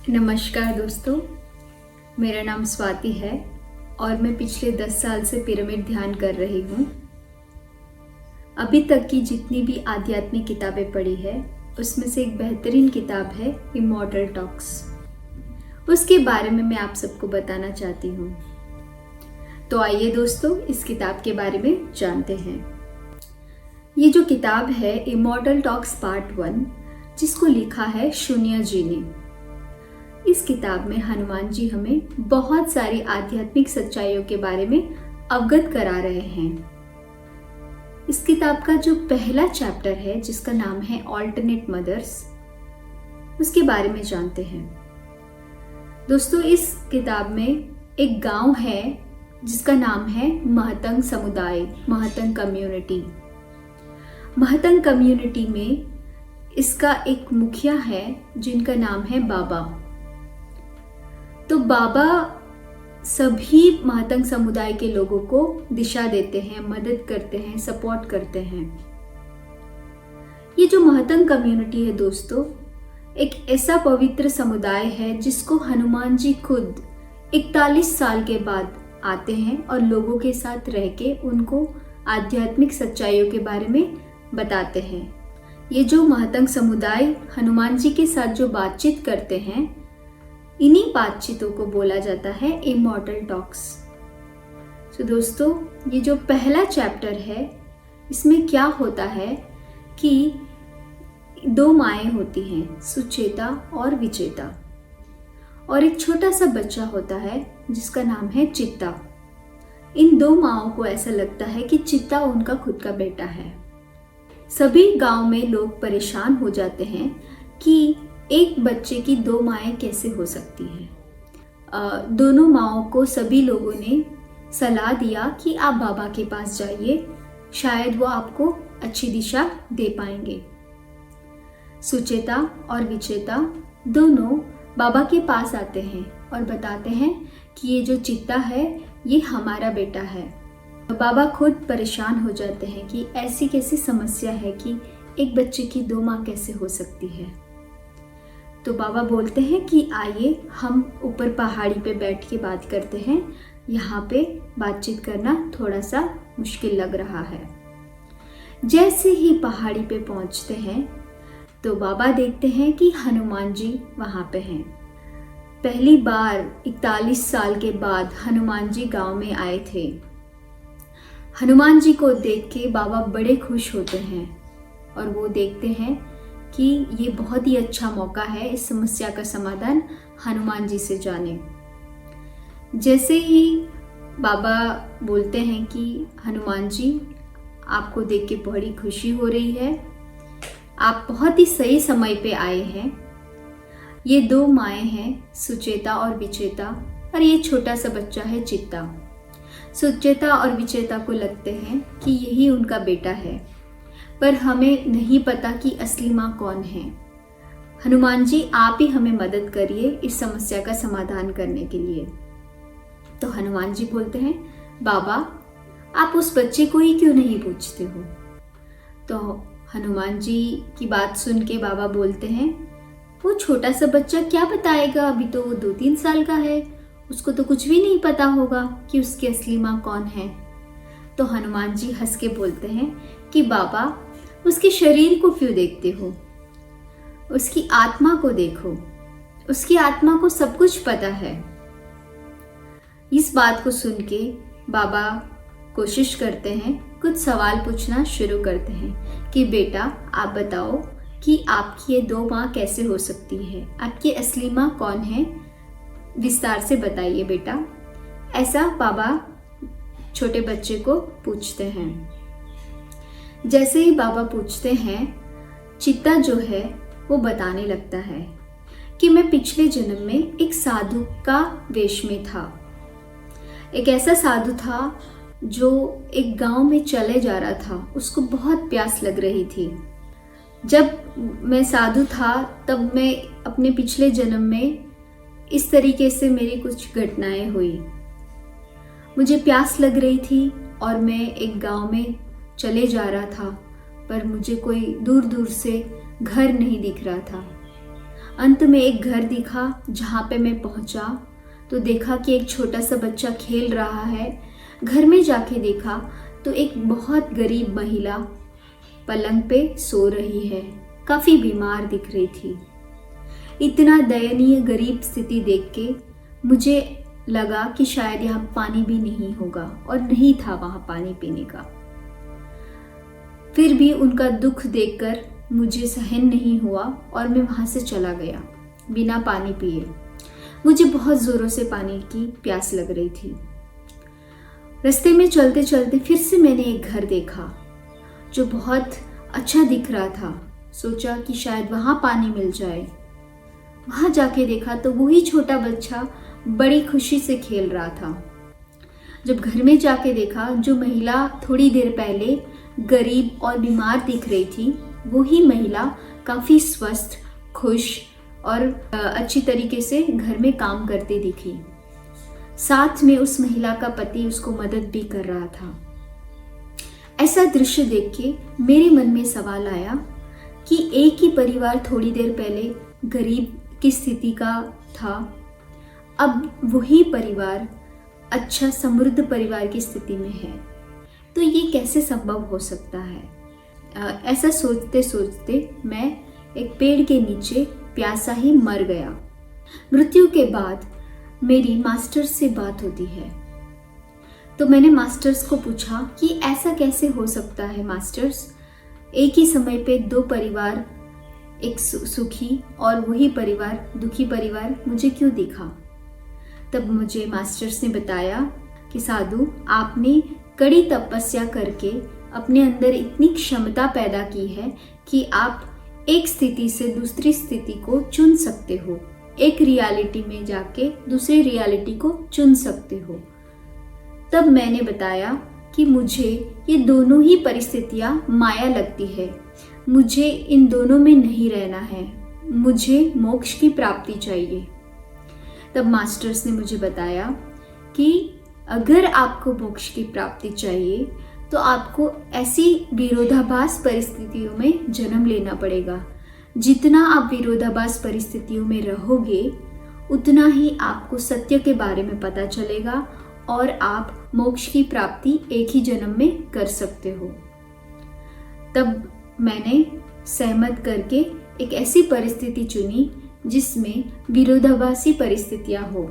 नमस्कार दोस्तों, मेरा नाम स्वाति है और मैं पिछले 10 साल से पिरामिड ध्यान कर रही हूँ। अभी तक की जितनी भी आध्यात्मिक किताबें पढ़ी है उसमें से एक बेहतरीन किताब है इमॉर्टल टॉक्स। उसके बारे में मैं आप सबको बताना चाहती हूँ। तो आइए दोस्तों, इस किताब के बारे में जानते हैं। ये जो किताब है इमॉर्टल टॉक्स पार्ट 1, जिसको लिखा है शून्य जी ने। इस किताब में हनुमान जी हमें बहुत सारी आध्यात्मिक सच्चाइयों के बारे में अवगत करा रहे हैं। इस किताब का जो पहला चैप्टर है, जिसका नाम है ऑल्टरनेट मदर्स, उसके बारे में जानते हैं। दोस्तों, इस किताब में एक गांव है जिसका नाम है महतंग समुदाय, महतंग कम्युनिटी। महतंग कम्युनिटी में इसका एक मुखिया है जिनका नाम है बाबा। तो बाबा सभी महतंग समुदाय के लोगों को दिशा देते हैं, मदद करते हैं, सपोर्ट करते हैं। ये जो महतंग कम्युनिटी है दोस्तों, एक ऐसा पवित्र समुदाय है जिसको हनुमान जी खुद 41 साल के बाद आते हैं और लोगों के साथ रह के उनको आध्यात्मिक सच्चाइयों के बारे में बताते हैं। ये जो महतंग समुदाय हनुमान जी के साथ जो बातचीत करते हैं, इन्हीं बातचीतों को बोला जाता है इमॉर्टल टॉक्स। तो दोस्तों, ये जो पहला चैप्टर है, इसमें क्या होता है कि 2 माएँ होती हैं, सुचेता और विचेता, और एक छोटा सा बच्चा होता है जिसका नाम है चित्ता। इन 2 माँओं को ऐसा लगता है कि चित्ता उनका खुद का बेटा है। सभी गांव में लोग परेशान हो जाते हैं कि एक बच्चे की 2 माएँ कैसे हो सकती हैं। दोनों माँओं को सभी लोगों ने सलाह दिया कि आप बाबा के पास जाइए, शायद वो आपको अच्छी दिशा दे पाएंगे। सुचेता और विचेता दोनों बाबा के पास आते हैं और बताते हैं कि ये जो चित्ता है ये हमारा बेटा है। बाबा खुद परेशान हो जाते हैं कि ऐसी कैसी समस्या है कि एक बच्चे की 2 माँ कैसे हो सकती है। तो बाबा बोलते हैं कि आइए हम ऊपर पहाड़ी पे बैठ के बात करते हैं, यहाँ पे बातचीत करना थोड़ा सा मुश्किल लग रहा है। जैसे ही पहाड़ी पे पहुँचते हैं तो बाबा देखते हैं कि हनुमान जी वहाँ पे हैं। पहली बार 41 साल के बाद हनुमान जी गांव में आए थे। हनुमान जी को देख के बाबा बड़े खुश होते हैं और वो देखते हैं कि ये बहुत ही अच्छा मौका है इस समस्या का समाधान हनुमान जी से जाने। जैसे ही बाबा बोलते हैं कि हनुमान जी, आपको देख के बड़ी खुशी हो रही है, आप बहुत ही सही समय पे आए हैं। ये 2 माएँ हैं, सुचेता और विचेता, और ये छोटा सा बच्चा है चित्ता। सुचेता और विचेता को लगते हैं कि यही उनका बेटा है, पर हमें नहीं पता कि असली माँ कौन है। हनुमान जी, आप ही हमें मदद करिए इस समस्या का समाधान करने के लिए। तो हनुमान जी बोलते हैं, बाबा आप उस बच्चे को ही क्यों नहीं पूछते हो। तो हनुमान जी की बात सुन के बाबा बोलते हैं, वो छोटा सा बच्चा क्या बताएगा, अभी तो वो 2-3 साल का है, उसको तो कुछ भी नहीं पता होगा कि उसकी असली माँ कौन है। तो हनुमान जी हंस के बोलते हैं कि बाबा, उसके शरीर को क्यों देखते हो, उसकी आत्मा को देखो, उसकी आत्मा को सब कुछ पता है। इस बात को सुन के बाबा कोशिश करते हैं, कुछ सवाल पूछना शुरू करते हैं कि बेटा आप बताओ कि आपकी ये 2 माँ कैसे हो सकती है, आपकी असली माँ कौन है, विस्तार से बताइए बेटा। ऐसा बाबा छोटे बच्चे को पूछते हैं। जैसे ही बाबा पूछते हैं, चित्ता जो है वो बताने लगता है कि मैं पिछले जन्म में एक साधु का वेश में था। एक ऐसा साधु था जो एक गांव में चले जा रहा था, उसको बहुत प्यास लग रही थी। जब मैं साधु था तब मैं अपने पिछले जन्म में इस तरीके से मेरी कुछ घटनाएं हुई। मुझे प्यास लग रही थी और मैं एक गांव में चले जा रहा था, पर मुझे कोई दूर दूर से घर नहीं दिख रहा था। अंत में एक घर दिखा जहाँ पे मैं पहुँचा तो देखा कि एक छोटा सा बच्चा खेल रहा है। घर में जाके देखा तो एक बहुत गरीब महिला पलंग पे सो रही है, काफ़ी बीमार दिख रही थी। इतना दयनीय गरीब स्थिति देख के मुझे लगा कि शायद यहाँ पानी भी नहीं होगा, और नहीं था वहाँ पानी पीने का। फिर भी उनका दुख देखकर मुझे सहन नहीं हुआ और मैं वहाँ से चला गया बिना पानी पिए। मुझे बहुत ज़ोरों से पानी की प्यास लग रही थी। रास्ते में चलते चलते फिर से मैंने एक घर देखा जो बहुत अच्छा दिख रहा था। सोचा कि शायद वहाँ पानी मिल जाए। वहाँ जाके देखा तो वही छोटा बच्चा बड़ी खुशी से खेल रहा था। जब घर में जाके देखा, जो महिला थोड़ी देर पहले गरीब और बीमार दिख रही थी, वही महिला काफ़ी स्वस्थ, खुश और अच्छी तरीके से घर में काम करती दिखी। साथ में उस महिला का पति उसको मदद भी कर रहा था। ऐसा दृश्य देख के मेरे मन में सवाल आया कि एक ही परिवार थोड़ी देर पहले गरीब की स्थिति का था, अब वही परिवार अच्छा समृद्ध परिवार की स्थिति में है। तो ये कैसे संभव हो सकता है? ऐसा सोचते सोचते मैं एक पेड़ के नीचे प्यासा ही मर गया। मृत्यु के बाद मेरी मास्टर्स से बात होती है, तो मैंने मास्टर्स को पूछा कि ऐसा कैसे हो सकता है मास्टर्स, एक ही समय पे दो परिवार, एक सुखी और वही परिवार दुखी परिवार मुझे क्यों दिखा? तब मुझे मास्टर्स ने बताया कि साधु, आपने कड़ी तपस्या करके अपने अंदर इतनी क्षमता पैदा की है कि आप एक स्थिति से दूसरी स्थिति को चुन सकते हो, एक रियलिटी में जाके दूसरी रियलिटी को चुन सकते हो। तब मैंने बताया कि मुझे ये दोनों ही परिस्थितियाँ माया लगती है, मुझे इन दोनों में नहीं रहना है, मुझे मोक्ष की प्राप्ति चाहिए। तब मास्टर्स ने मुझे बताया कि अगर आपको मोक्ष की प्राप्ति चाहिए तो आपको ऐसी विरोधाभास परिस्थितियों में जन्म लेना पड़ेगा। जितना आप विरोधाभास परिस्थितियों में रहोगे उतना ही आपको सत्य के बारे में पता चलेगा और आप मोक्ष की प्राप्ति एक ही जन्म में कर सकते हो। तब मैंने सहमत करके एक ऐसी परिस्थिति चुनी जिसमें विरोधाभासी परिस्थितियां हो।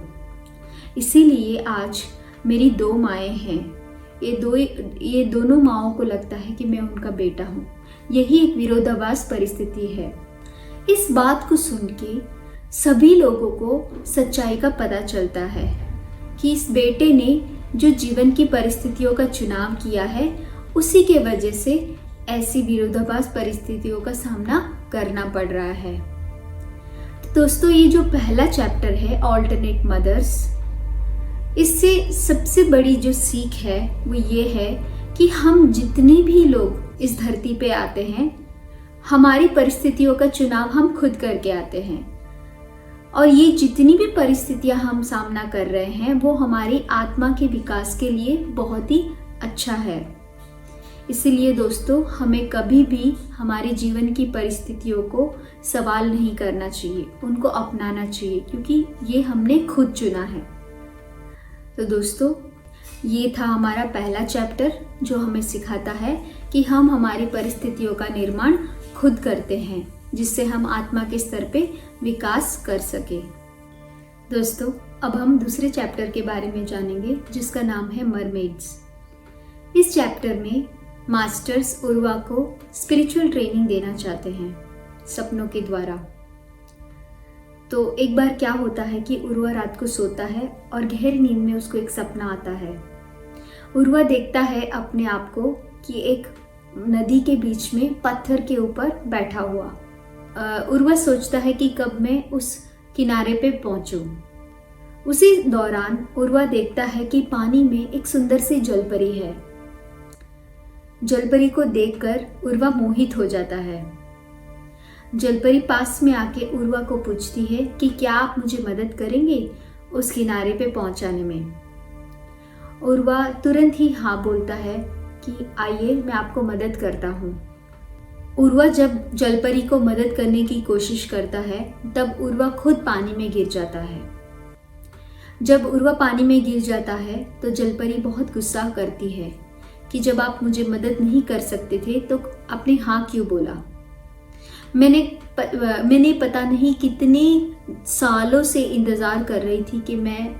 इसीलिए आज मेरी दो माएँ हैं। ये दोनों माओं को लगता है कि मैं उनका बेटा हूँ। यही एक विरोधाभास परिस्थिति है। इस बात को सुन के सभी लोगों को सच्चाई का पता चलता है कि इस बेटे ने जो जीवन की परिस्थितियों का चुनाव किया है, उसी के वजह से ऐसी विरोधाभास परिस्थितियों का सामना करना पड़ रहा है। तो दोस्तों, ये जो पहला चैप्टर है ऑल्टरनेट मदर्स, इससे सबसे बड़ी जो सीख है वो ये है कि हम जितने भी लोग इस धरती पे आते हैं, हमारी परिस्थितियों का चुनाव हम खुद करके आते हैं, और ये जितनी भी परिस्थितियां हम सामना कर रहे हैं वो हमारी आत्मा के विकास के लिए बहुत ही अच्छा है। इसलिए दोस्तों, हमें कभी भी हमारे जीवन की परिस्थितियों को सवाल नहीं करना चाहिए, उनको अपनाना चाहिए, क्योंकि ये हमने खुद चुना है। तो दोस्तों, ये था हमारा पहला चैप्टर जो हमें सिखाता है कि हम हमारी परिस्थितियों का निर्माण खुद करते हैं, जिससे हम आत्मा के स्तर पे विकास कर सके। दोस्तों, अब हम दूसरे चैप्टर के बारे में जानेंगे जिसका नाम है मरमेड्स। इस चैप्टर में मास्टर्स उर्वा को स्पिरिचुअल ट्रेनिंग देना चाहते हैं सपनों के द्वारा। तो एक बार क्या होता है कि उर्वा रात को सोता है और गहरी नींद में उसको एक सपना आता है। उर्वा देखता है अपने आप को कि एक नदी के बीच में पत्थर के ऊपर बैठा हुआ। उर्वा सोचता है कि कब मैं उस किनारे पे पहुंचूं। उसी दौरान उर्वा देखता है कि पानी में एक सुंदर सी जलपरी है। जलपरी को देखकर उर्वा मोहित हो जाता है। जलपरी पास में आके उर्वा को पूछती है कि क्या आप मुझे मदद करेंगे उस किनारे पे पहुंचाने में। उर्वा तुरंत ही हाँ बोलता है कि आइए, मैं आपको मदद करता हूँ। उर्वा जब जलपरी को मदद करने की कोशिश करता है तब उर्वा खुद पानी में गिर जाता है। जब उर्वा पानी में गिर जाता है तो जलपरी बहुत गुस्सा करती है कि जब आप मुझे मदद नहीं कर सकते थे तो आपने हाँ क्यों बोला। मैंने पता नहीं कितने सालों से इंतज़ार कर रही थी कि मैं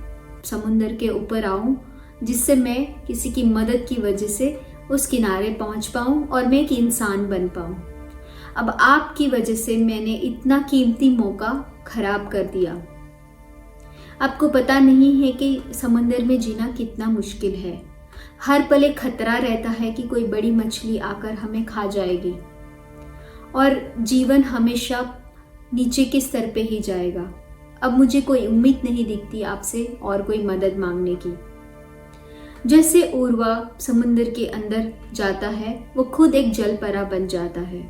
समुंदर के ऊपर आऊं, जिससे मैं किसी की मदद की वजह से उस किनारे पहुंच पाऊं और मैं एक इंसान बन पाऊं। अब आपकी वजह से मैंने इतना कीमती मौका खराब कर दिया। आपको पता नहीं है कि समुंदर में जीना कितना मुश्किल है। हर पल एक खतरा रहता है कि कोई बड़ी मछली आकर हमें खा जाएगी और जीवन हमेशा नीचे के स्तर पे ही जाएगा। अब मुझे कोई उम्मीद नहीं दिखती आपसे और कोई मदद मांगने की। जैसे उर्वा समुंदर के अंदर जाता है वो खुद एक जलपरा बन जाता है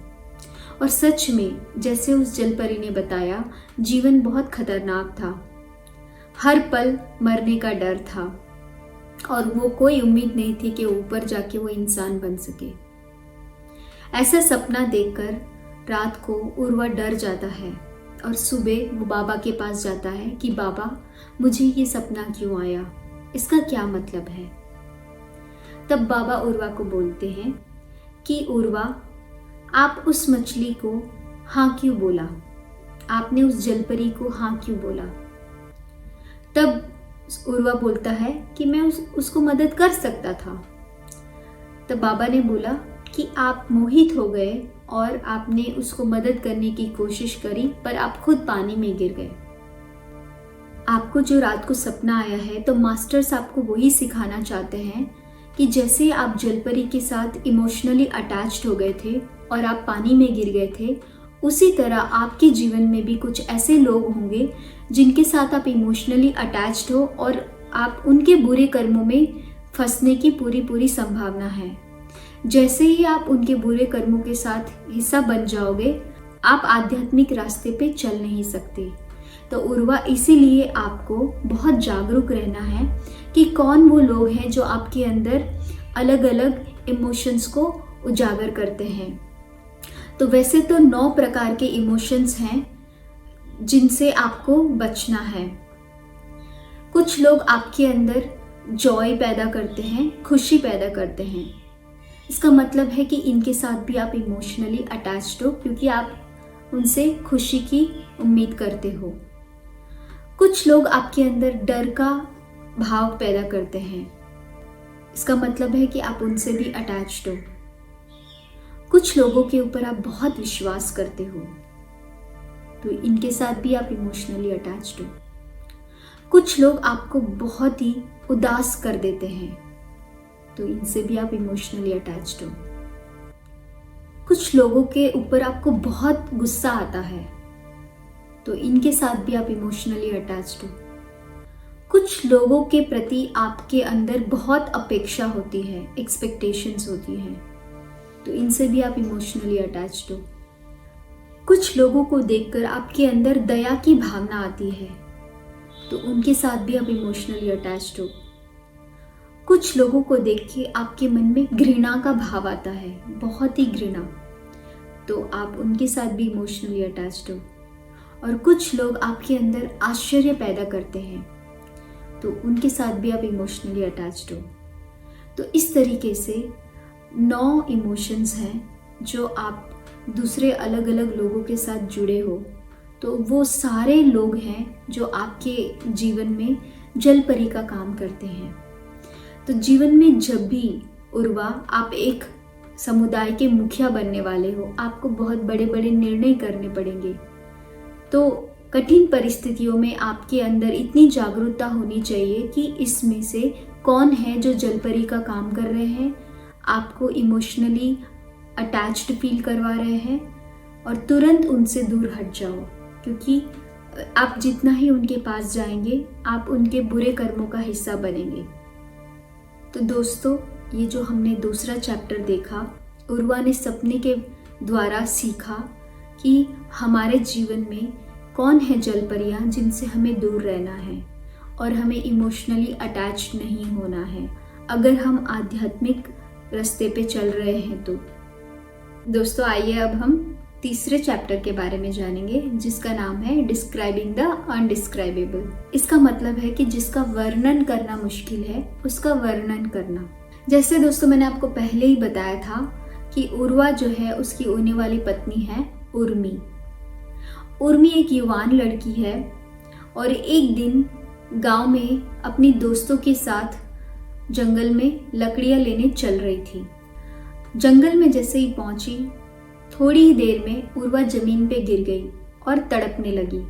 और सच में जैसे उस जलपरी ने बताया, जीवन बहुत खतरनाक था। हर पल मरने का डर था और वो कोई उम्मीद नहीं थी कि ऊपर जाके वो इंसान बन सके। ऐसा सपना देखकर रात को उर्वा डर जाता है और सुबह वो बाबा के पास जाता है कि बाबा, मुझे ये सपना क्यों आया, इसका क्या मतलब है। तब बाबा उर्वा को बोलते हैं कि उर्वा, आप उस मछली को हाँ क्यों बोला, आपने उस जलपरी को हाँ क्यों बोला। तब उर्वा बोलता है कि मैं उसको मदद कर सकता था। तब बाबा ने बोला कि आप मोहित हो गए और आपने उसको मदद करने की कोशिश करी पर आप खुद पानी में गिर गए। आपको जो रात को सपना आया है तो मास्टर्स आपको वही सिखाना चाहते हैं कि जैसे आप जलपरी के साथ इमोशनली अटैच्ड हो गए थे और आप पानी में गिर गए थे, उसी तरह आपके जीवन में भी कुछ ऐसे लोग होंगे जिनके साथ आप इमोशनली अटैच्ड हो और आप उनके बुरे कर्मों में फंसने की पूरी संभावना है। जैसे ही आप उनके बुरे कर्मों के साथ हिस्सा बन जाओगे, आप आध्यात्मिक रास्ते पे चल नहीं सकते। तो उर्वा, इसीलिए आपको बहुत जागरूक रहना है कि कौन वो लोग हैं जो आपके अंदर अलग अलग इमोशंस को उजागर करते हैं। तो वैसे तो 9 प्रकार के इमोशंस हैं जिनसे आपको बचना है। कुछ लोग आपके अंदर जॉय पैदा करते हैं, खुशी पैदा करते हैं। इसका मतलब है कि इनके साथ भी आप इमोशनली अटैच्ड हो क्योंकि आप उनसे खुशी की उम्मीद करते हो। कुछ लोग आपके अंदर डर का भाव पैदा करते हैं। इसका मतलब है कि आप उनसे भी अटैच्ड हो। कुछ लोगों के ऊपर आप बहुत विश्वास करते हो, तो इनके साथ भी आप इमोशनली अटैच्ड हो। कुछ लोग आपको बहुत ही उदास कर देते हैं, तो इनसे भी आप इमोशनली अटैच्ड हो। कुछ लोगों के ऊपर आपको बहुत गुस्सा आता है, तो इनके साथ भी आप इमोशनली अटैच्ड हो। कुछ लोगों के प्रति आपके अंदर बहुत अपेक्षा होती है, एक्सपेक्टेशंस होती हैं, तो इनसे भी आप इमोशनली अटैच्ड हो। कुछ लोगों को देखकर आपके अंदर दया की भावना आती है, तो उनके साथ भी आप इमोशनली अटैच्ड हो। कुछ लोगों को देख के आपके मन में घृणा का भाव आता है, बहुत ही घृणा, तो आप उनके साथ भी इमोशनली अटैच्ड हो। और कुछ लोग आपके अंदर आश्चर्य पैदा करते हैं, तो उनके साथ भी आप इमोशनली अटैच्ड हो। तो इस तरीके से 9 इमोशंस हैं जो आप दूसरे अलग अलग लोगों के साथ जुड़े हो, तो वो सारे लोग हैं जो आपके जीवन में जलपरी का काम करते हैं। तो जीवन में जब भी उर्वा आप एक समुदाय के मुखिया बनने वाले हो, आपको बहुत बड़े बड़े निर्णय करने पड़ेंगे। तो कठिन परिस्थितियों में आपके अंदर इतनी जागरूकता होनी चाहिए कि इसमें से कौन है जो जलपरी का काम कर रहे हैं, आपको इमोशनली अटैच्ड फील करवा रहे हैं, और तुरंत उनसे दूर हट जाओ, क्योंकि आप जितना ही उनके पास जाएंगे आप उनके बुरे कर्मों का हिस्सा बनेंगे। तो दोस्तों, ये जो हमने दूसरा चैप्टर देखा, उर्वा ने सपने के द्वारा सीखा कि हमारे जीवन में कौन है जलपरियां जिनसे हमें दूर रहना है और हमें इमोशनली अटैच्ड नहीं होना है अगर हम आध्यात्मिक रास्ते पे चल रहे हैं। दोस्तों आइए अब हम तीसरे चैप्टर के बारे में जानेंगे, जिसका नाम है डिस्क्राइबिंग द अनडिस्क्राइबेबल। इसका मतलब है कि जिसका वर्णन करना मुश्किल है उसका वर्णन करना। जैसे दोस्तों मैंने आपको पहले ही बताया था कि उर्वा जो है उसकी होने वाली पत्नी है उर्मी। उर्मी एक युवान लड़की है और एक दिन गांव में अपनी दोस्तों के साथ जंगल में लकड़ियां लेने चल रही थी। जंगल में जैसे ही पहुंची, थोड़ी ही देर में उर्वा जमीन पे गिर गई और तड़पने लगी।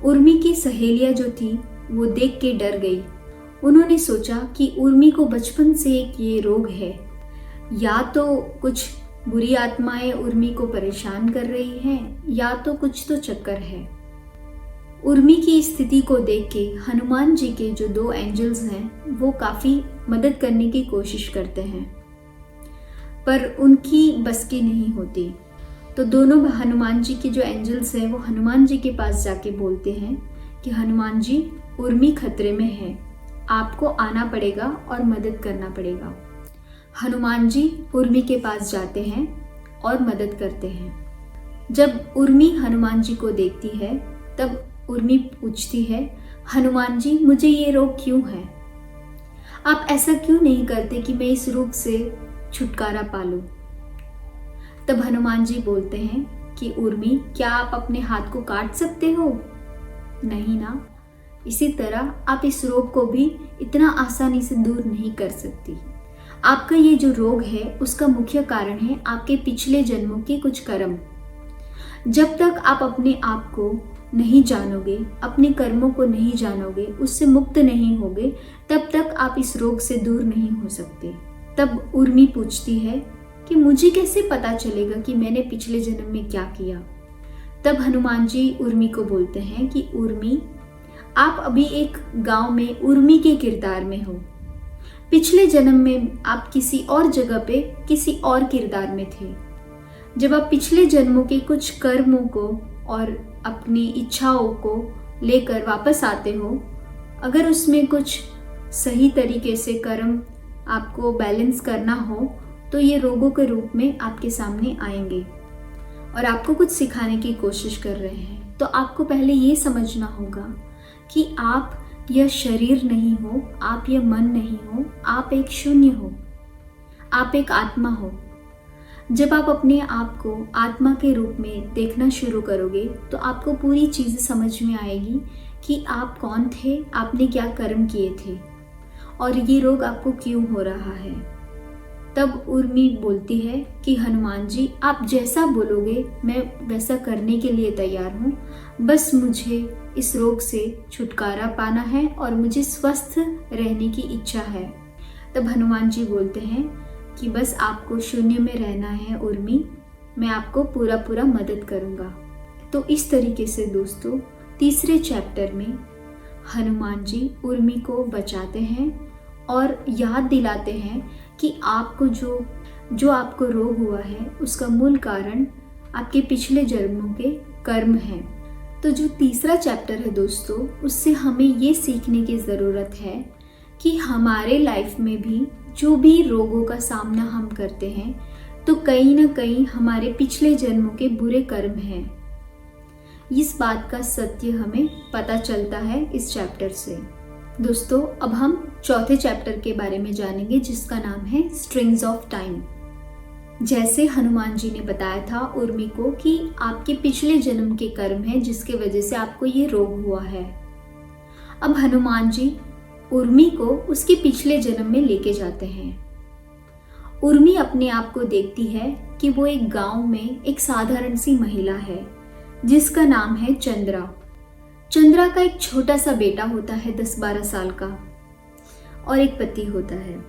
उर्मी की सहेलियां जो थी वो देख के डर गई। उन्होंने सोचा कि उर्मी को बचपन से एक ये रोग है, या तो कुछ बुरी आत्माएं उर्मी को परेशान कर रही हैं, या तो कुछ तो चक्कर है। उर्मी की स्थिति को देख के हनुमान जी के जो 2 एंजल्स हैं वो काफी मदद करने की कोशिश करते हैं, पर उनकी बस की नहीं होती। तो दोनों हनुमान जी के जो एंजल्स हैं वो हनुमान जी के पास जाके बोलते हैं कि हनुमान जी, उर्मी खतरे में है, आपको आना पड़ेगा और मदद करना पड़ेगा। हनुमान जी उर्मी के पास जाते हैं और मदद करते हैं। जब उर्मी हनुमान जी को देखती है तब उर्मी पूछती है, हनुमान जी मुझे ये रोग क्यों है? आप ऐसा क्यों नहीं करते कि मैं इस रोग से छुटकारा पा लूं? तब हनुमान जी बोलते हैं कि उर्मी, क्या आप अपने हाथ को काट सकते हो? नहीं ना। इसी तरह आप इस रोग को भी इतना आसानी से दूर नहीं कर सकती। आपका ये जो रोग है उसका मुख्य कारण है आपके पिछले जन्मों के कुछ कर्म। जब तक आप अपने आप को नहीं जानोगे, अपने कर्मों को नहीं जानोगे, उससे मुक्त नहीं होगे, तब तक आप इस रोग से दूर नहीं हो सकते। तब उर्मी पूछती है कि मुझे कैसे पता चलेगा कि मैंने पिछले जन्म में क्या किया? तब हनुमान जी उर्मी को बोलते हैं कि उर्मी, आप अभी एक गांव में उर्मी के किरदार में हो। पिछले जन्म में आप किसी और जगह पे किसी और किरदार में थे। जब आप पिछले जन्मों के कुछ कर्मों को और अपनी इच्छाओं को लेकर वापस आते हो, अगर उसमें कुछ सही तरीके से कर्म आपको बैलेंस करना हो तो ये रोगों के रूप में आपके सामने आएंगे और आपको कुछ सिखाने की कोशिश कर रहे हैं। तो आपको पहले ये समझना होगा कि आप यह शरीर नहीं हो, आप यह मन नहीं हो, आप एक शून्य हो, आप एक आत्मा हो। जब आप अपने आप को आत्मा के रूप में देखना शुरू करोगे तो आपको पूरी चीज़ समझ में आएगी कि आप कौन थे, आपने क्या कर्म किए थे और ये रोग आपको क्यों हो रहा है। तब उर्मी बोलती है कि हनुमान जी, आप जैसा बोलोगे मैं वैसा करने के लिए तैयार हूँ, बस मुझे इस रोग से छुटकारा पाना है और मुझे स्वस्थ रहने की इच्छा है। तब हनुमान जी बोलते हैं कि बस आपको शून्य में रहना है उर्मी, मैं आपको पूरा मदद करूँगा। तो इस तरीके से दोस्तों तीसरे चैप्टर में हनुमान जी उर्मी को बचाते हैं और याद दिलाते हैं कि आपको जो आपको रोग हुआ है उसका मूल कारण आपके पिछले जन्मों के कर्म हैं। तो जो तीसरा चैप्टर है दोस्तों, उससे हमें ये सीखने की ज़रूरत है कि हमारे लाइफ में भी जो भी रोगों का सामना हम करते हैं तो कहीं ना कहीं हमारे पिछले जन्मों के बुरे कर्म हैं। इस बात का सत्य हमें पता चलता है इस चैप्टर से। दोस्तों अब हम चौथे चैप्टर के बारे में जानेंगे, जिसका नाम है स्ट्रिंग्स ऑफ टाइम। जैसे हनुमान जी ने बताया था उर्मी को कि आपके पिछले जन्म के कर्म हैं जिसके वजह से आपको ये रोग हुआ है। अब हनुमान जी उर्मी को उसके पिछले जन्म में लेके जाते हैं। उर्मी अपने आप को देखती है कि वो एक गांव में एक साधारण सी महिला है जिसका नाम है चंद्रा। चंद्रा का एक छोटा सा बेटा होता है 10-12 साल का और एक पति होता है।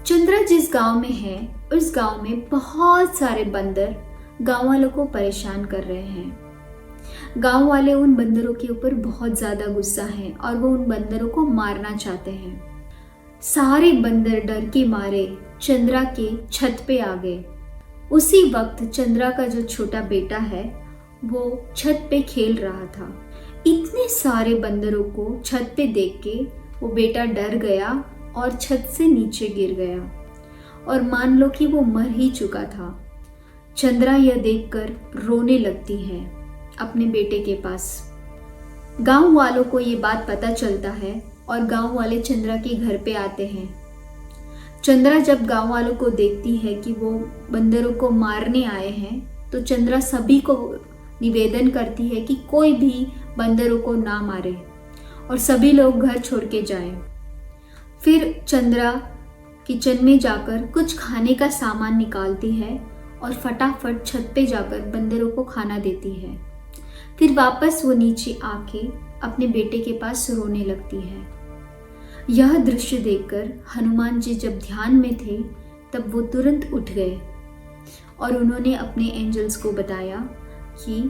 चंद्रा जिस गांव में है उस गांव में बहुत सारे बंदर गांव वालों को परेशान कर रहे हैं। गांव वाले उन बंदरों के ऊपर बहुत ज्यादा गुस्सा हैं और वो उन बंदरों को मारना चाहते हैं। सारे बंदर डर के मारे चंद्रा के छत पे आ गए। उसी वक्त चंद्रा का जो छोटा बेटा है वो छत पे खेल रहा था। इतने सारे बंदरों को छत पे देख के वो बेटा डर गया और छत से नीचे गिर गया। और मान लो कि वो मर ही चुका था। चंद्रा यह देखकर रोने लगती है अपने बेटे के पास। गांव वालों को ये बात पता चलता है और गांव वाले चंद्रा के घर पे आते हैं। चंद्रा जब गांव वालों को देखती है कि वो बंदरों को मारने आए हैं, तो चंद्रा सभी को निवेदन करती है कि कोई भी बंदरों को ना मारे और सभी लोग घर छोड़ के जाएं। फिर चंद्रा किचन में जाकर कुछ खाने का सामान निकालती है और फटाफट छत पे जाकर बंदरों को खाना देती है। फिर वापस वो नीचे आके अपने बेटे के पास रोने लगती है। यह दृश्य देखकर हनुमान जी जब ध्यान में थे तब वो तुरंत उठ गए और उन्होंने अपने एंजल्स को बताया कि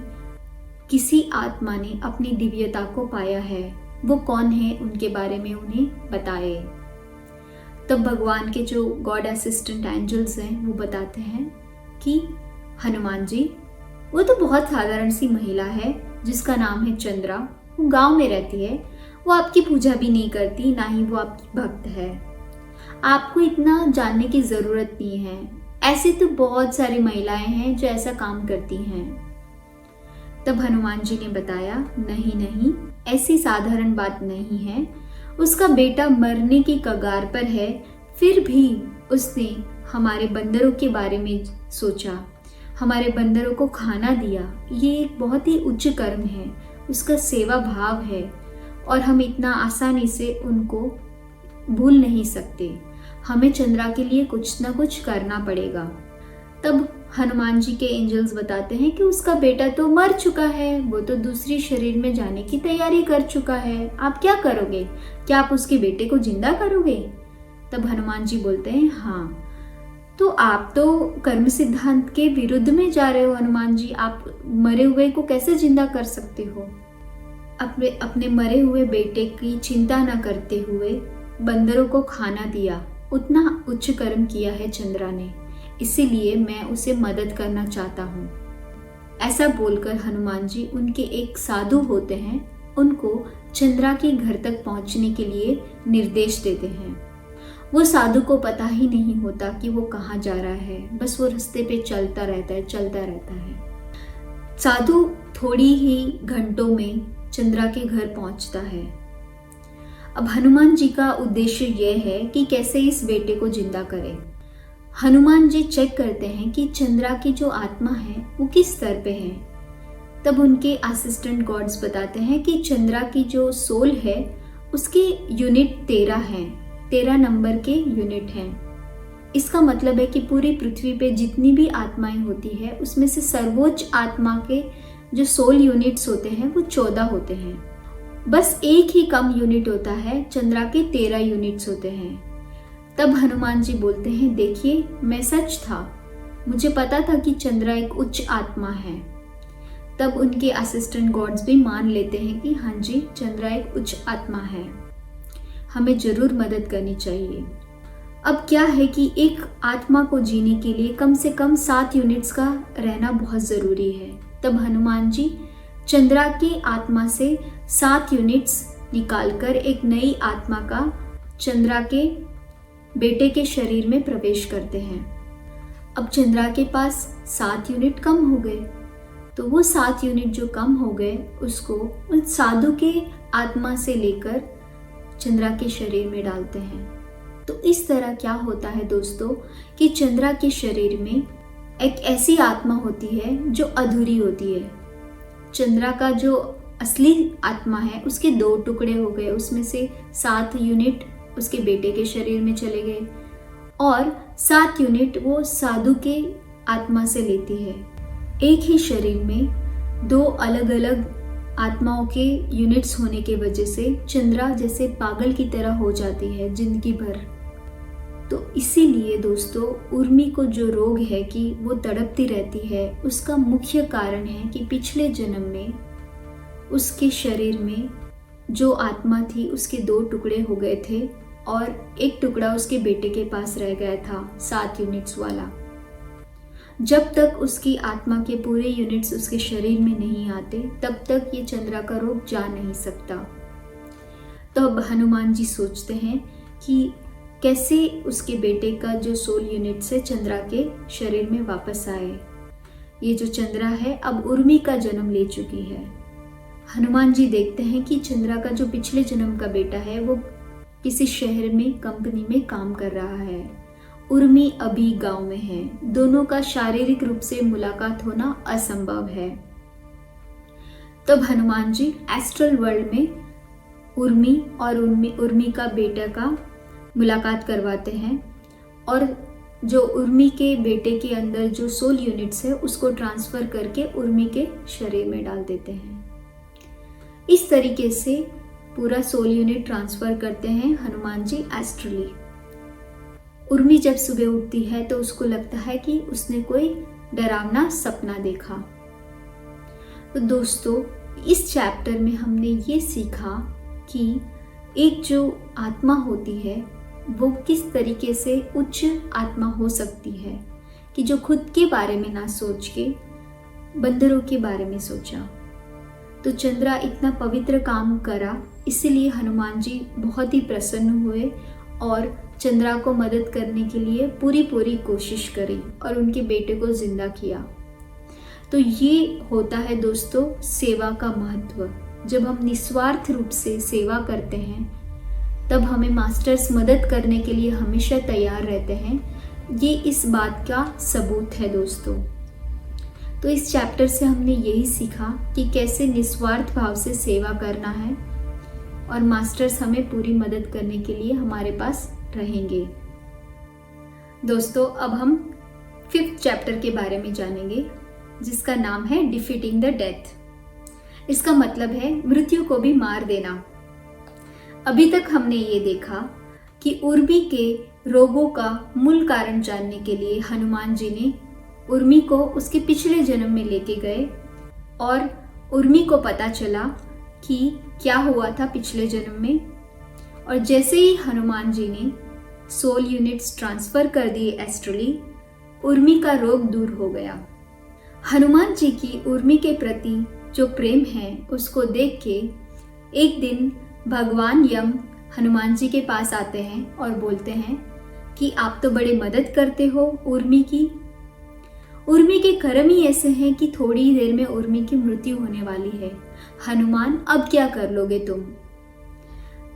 किसी आत्मा ने अपनी दिव्यता को पाया है, वो कौन है उनके बारे में उन्हें बताए। तब भगवान के जो गॉड असिस्टेंट एंजल्स हैं वो बताते हैं कि हनुमान जी, वो तो बहुत साधारण सी महिला है जिसका नाम है चंद्रा, वो गांव में रहती है, वो आपकी पूजा भी नहीं करती, ना ही वो आपकी भक्त है। आपको इतना जानने की ज़रूरत नहीं है, ऐसी तो बहुत सारी महिलाएं हैं जो ऐसा काम करती हैं। तब हनुमान जी ने बताया, नहीं नहीं, ऐसी साधारण बात नहीं है। उसका बेटा मरने की कगार पर है, फिर भी उसने हमारे बंदरों के बारे में सोचा, हमारे बंदरों को खाना दिया। ये एक बहुत ही उच्च कर्म है, उसका सेवा भाव है और हम इतना आसानी से उनको भूल नहीं सकते। हमें चंद्रा के लिए कुछ ना कुछ करना पड़ेगा। तब हनुमान जी के एंजल्स बताते हैं कि उसका बेटा तो मर चुका है, वो तो दूसरी शरीर में जाने की तैयारी कर चुका है, आप क्या करोगे? क्या आप उसके बेटे को जिंदा करोगे? तब हनुमान जी बोलते हैं, हाँ, तो आप तो कर्म सिद्धांत के विरुद्ध में जा रहे हो हनुमान जी, आप मरे हुए को कैसे जिंदा कर सकते हो? अपने मरे हुए बेटे की चिंता न करते हुए बंदरों को खाना दिया, उतना उच्च कर्म किया है चंद्रा ने, इसीलिए मैं उसे मदद करना चाहता हूँ। ऐसा बोलकर हनुमान जी उनके एक साधु होते हैं, उनको चंद्रा के घर तक पहुँचने के लिए निर्देश देते हैं। वो साधु को पता ही नहीं होता कि वो कहाँ जा रहा है, बस वो रास्ते पे चलता रहता है। साधु थोड़ी ही घंटों में चंद्रा के घर पहुंचता है। अब हनुमान जी का उद्देश्य यह है कि कैसे इस बेटे को जिंदा करें। हनुमान जी चेक करते हैं कि चंद्रा की जो आत्मा है वो किस स्तर पे है। तब उनके असिस्टेंट गॉड्स बताते हैं कि चंद्रा की जो सोल है उसके यूनिट 13 हैं, 13 नंबर के यूनिट हैं। इसका मतलब है कि पूरी पृथ्वी पे जितनी भी आत्माएं होती है उसमें से सर्वोच्च आत्मा के जो सोल यूनिट्स होते हैं वो 14 होते हैं। बस एक ही कम यूनिट होता है, चंद्रा के 13 यूनिट्स होते हैं। तब हनुमान जी बोलते हैं, देखिए मैं सच था, मुझे पता था कि चंद्रा एक उच्च आत्मा है। तब उनके असिस्टेंट गॉड्स भी मान लेते हैं कि हाँ जी, चंद्रा एक उच्च आत्मा है, हमें जरूर मदद करनी चाहिए। अब क्या है कि एक आत्मा को जीने के लिए कम से कम 7 यूनिट्स का रहना बहुत ज़रूरी है। तब हनुमान जी चंद्रा की आत्मा से 7 यूनिट्स निकालकर एक नई आत्मा का चंद्रा के बेटे के शरीर में प्रवेश करते हैं। अब चंद्रा के पास 7 यूनिट कम हो गए, तो वो 7 यूनिट जो कम हो गए उसको उस साधु के आत्मा से लेकर चंद्रा के शरीर में डालते हैं। तो इस तरह क्या होता है दोस्तों कि चंद्रा के शरीर में एक ऐसी आत्मा होती है जो अधूरी होती है। चंद्रा का जो असली आत्मा है उसके 2 टुकड़े हो गए, उसमें से 7 यूनिट उसके बेटे के शरीर में चले गए और 7 यूनिट वो साधु के आत्मा से लेती है। एक ही शरीर में 2 अलग अलग आत्माओं के यूनिट्स होने के वजह से चंद्रा जैसे पागल की तरह हो जाती है जिंदगी भर। तो इसीलिए दोस्तों उर्मी को जो रोग है कि वो तड़पती रहती है, उसका मुख्य कारण है कि पिछले जन्म में उसके शरीर में जो आत्मा थी उसके 2 टुकड़े हो गए थे और एक टुकड़ा उसके बेटे के पास रह गया था 7 यूनिट्स वाला। जब तक उसकी आत्मा के पूरे यूनिट्स उसके शरीर में नहीं आते तब तक ये चंद्रा का रोग जा नहीं सकता। तो अब हनुमान जी सोचते हैं कि कैसे उसके बेटे का जो सोल यूनिट से चंद्रा के शरीर में वापस आए। ये जो चंद्रा है अब उर्मी का जन्म ले चुकी है। हनुमान जी देखते हैं कि चंद्रा का जो पिछले जन्म का बेटा है वो किसी शहर में कंपनी में काम कर रहा है, उर्मी अभी गांव में है। दोनों का शारीरिक रूप से मुलाकात होना असंभव है। तब हनुमान जी एस्ट्रल वर्ल्ड में उर्मी और उर्मी का बेटा का मुलाकात करवाते हैं और जो उर्मी के बेटे के अंदर जो सोल यूनिट्स है उसको ट्रांसफर करके उर्मी के शरीर में डाल देते हैं। इस तरीके से पूरा सोल यूनिट ट्रांसफर करते हैं हनुमान जी एस्ट्रली। उर्मी जब सुबह उठती है तो उसको लगता है कि उसने कोई डरावना सपना देखा। तो दोस्तों, इस चैप्टर में हमने ये सीखा कि एक जो आत्मा होती है वो किस तरीके से उच्च आत्मा हो सकती है, कि जो खुद के बारे में ना सोच के बंदरों के बारे में सोचा। तो चंद्रा इतना पवित्र काम करा, इसीलिए हनुमान जी बहुत ही प्रसन्न हुए और चंद्रा को मदद करने के लिए पूरी कोशिश करी और उनके बेटे को जिंदा किया। तो ये होता है दोस्तों सेवा का महत्व। जब हम निस्वार्थ रूप से सेवा करते हैं तब हमें मास्टर्स मदद करने के लिए हमेशा तैयार रहते हैं। ये इस बात का सबूत है दोस्तों। तो इस चैप्टर से हमने यही सीखा कि कैसे निस्वार्थ भाव से सेवा करना है और मास्टर्स हमें पूरी मदद करने के लिए हमारे पास रहेंगे। दोस्तों, अब हम 5th चैप्टर के बारे में जानेंगे जिसका नाम है डिफीटिंग द डेथ। इसका मतलब है मृत्यु को भी मार देना। अभी तक हमने ये देखा कि उर्मी के रोगों का मूल कारण जानने के लिए हनुमान जी ने उर्मी को उसके पिछले जन्म में लेके गए और उर्मी को पता चला कि क्या हुआ था पिछले जन्म में। और जैसे ही हनुमान जी ने सोल यूनिट्स ट्रांसफर कर दिए एस्ट्रली, उर्मी का रोग दूर हो गया। हनुमान जी की उर्मी के प्रति जो प्रेम है उसको देख के एक दिन भगवान यम हनुमान जी के पास आते हैं और बोलते हैं कि आप तो बड़े मदद करते हो उर्मी की। उर्मी के कर्म ही ऐसे हैं कि थोड़ी ही देर में उर्मी की मृत्यु होने वाली है। हनुमान, अब क्या कर लोगे तुम?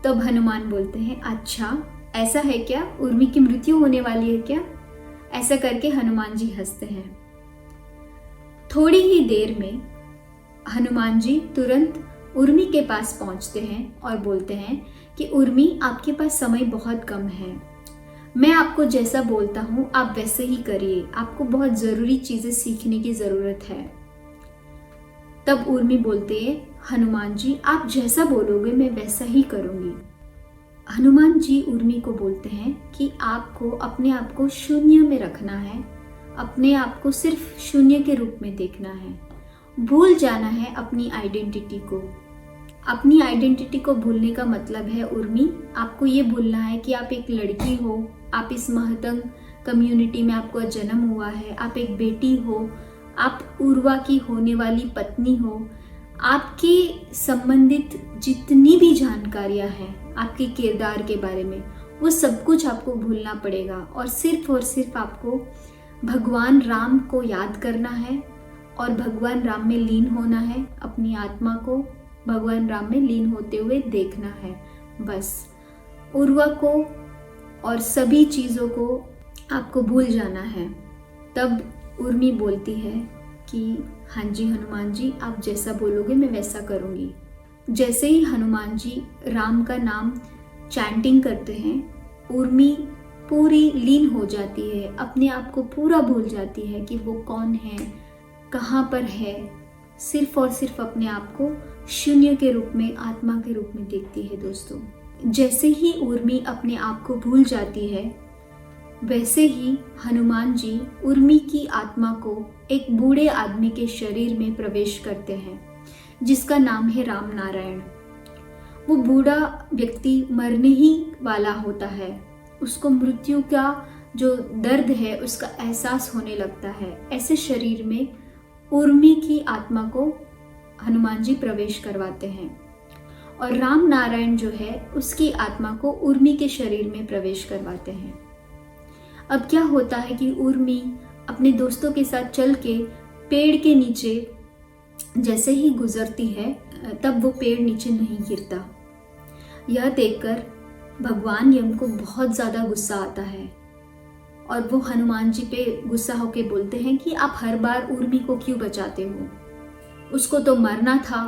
तब हनुमान बोलते हैं, अच्छा ऐसा है क्या, उर्मी की मृत्यु होने वाली है क्या? ऐसा करके हनुमान जी हंसते हैं। थोड़ी ही देर में हनुमान जी तुरंत उर्मी के पास पहुंचते हैं और बोलते हैं कि उर्मी, आपके पास समय बहुत कम है। मैं आपको जैसा बोलता हूँ आप वैसे ही करिए, आपको बहुत ज़रूरी चीज़ें सीखने की ज़रूरत है। तब उर्मी बोलते हैं, हनुमान जी आप जैसा बोलोगे मैं वैसा ही करूँगी। हनुमान जी उर्मी को बोलते हैं कि आपको अपने आप को शून्य में रखना है, अपने आप को सिर्फ शून्य के रूप में देखना है, भूल जाना है अपनी आइडेंटिटी को। अपनी आइडेंटिटी को भूलने का मतलब है उर्मी, आपको ये भूलना है कि आप एक लड़की हो, आप इस महतंग कम्युनिटी में आपको जन्म हुआ है, आप एक बेटी हो, आप उर्वा की होने वाली पत्नी हो। आपके संबंधित जितनी भी जानकारियां हैं आपके किरदार के बारे में, वो सब कुछ आपको भूलना पड़ेगा और सिर्फ आपको भगवान राम को याद करना है और भगवान राम में लीन होना है। अपनी आत्मा को भगवान राम में लीन होते हुए देखना है। बस उर्वा को और सभी चीज़ों को आपको भूल जाना है। तब उर्मी बोलती है कि हाँ जी हनुमान जी, आप जैसा बोलोगे मैं वैसा करूँगी। जैसे ही हनुमान जी राम का नाम चैंटिंग करते हैं, उर्मी पूरी लीन हो जाती है, अपने आप को पूरा भूल जाती है कि वो कौन है, कहाँ पर है। सिर्फ और सिर्फ अपने आप को शून्य के रूप में, आत्मा के रूप में देखती है दोस्तों। जैसे ही उर्मी अपने आप को भूल जाती है, वैसे ही हनुमान जी उर्मी की आत्मा को एक बूढ़े आदमी के शरीर में प्रवेश करते हैं जिसका नाम है राम नारायण। वो बूढ़ा व्यक्ति मरने ही वाला होता है, उसको मृत्यु का जो दर्द है उसका एहसास होने लगता है। ऐसे शरीर में उर्मी की आत्मा को हनुमान जी प्रवेश करवाते हैं और राम नारायण जो है उसकी आत्मा को उर्मी के शरीर में प्रवेश करवाते हैं। अब क्या होता है कि उर्मी अपने दोस्तों के साथ चल के पेड़ के नीचे जैसे ही गुजरती है तब वो पेड़ नीचे नहीं गिरता। यह देखकर भगवान यम को बहुत ज़्यादा गुस्सा आता है और वो हनुमान जी पे गुस्सा होके बोलते हैं कि आप हर बार उर्मी को क्यों बचाते हो, उसको तो मरना था,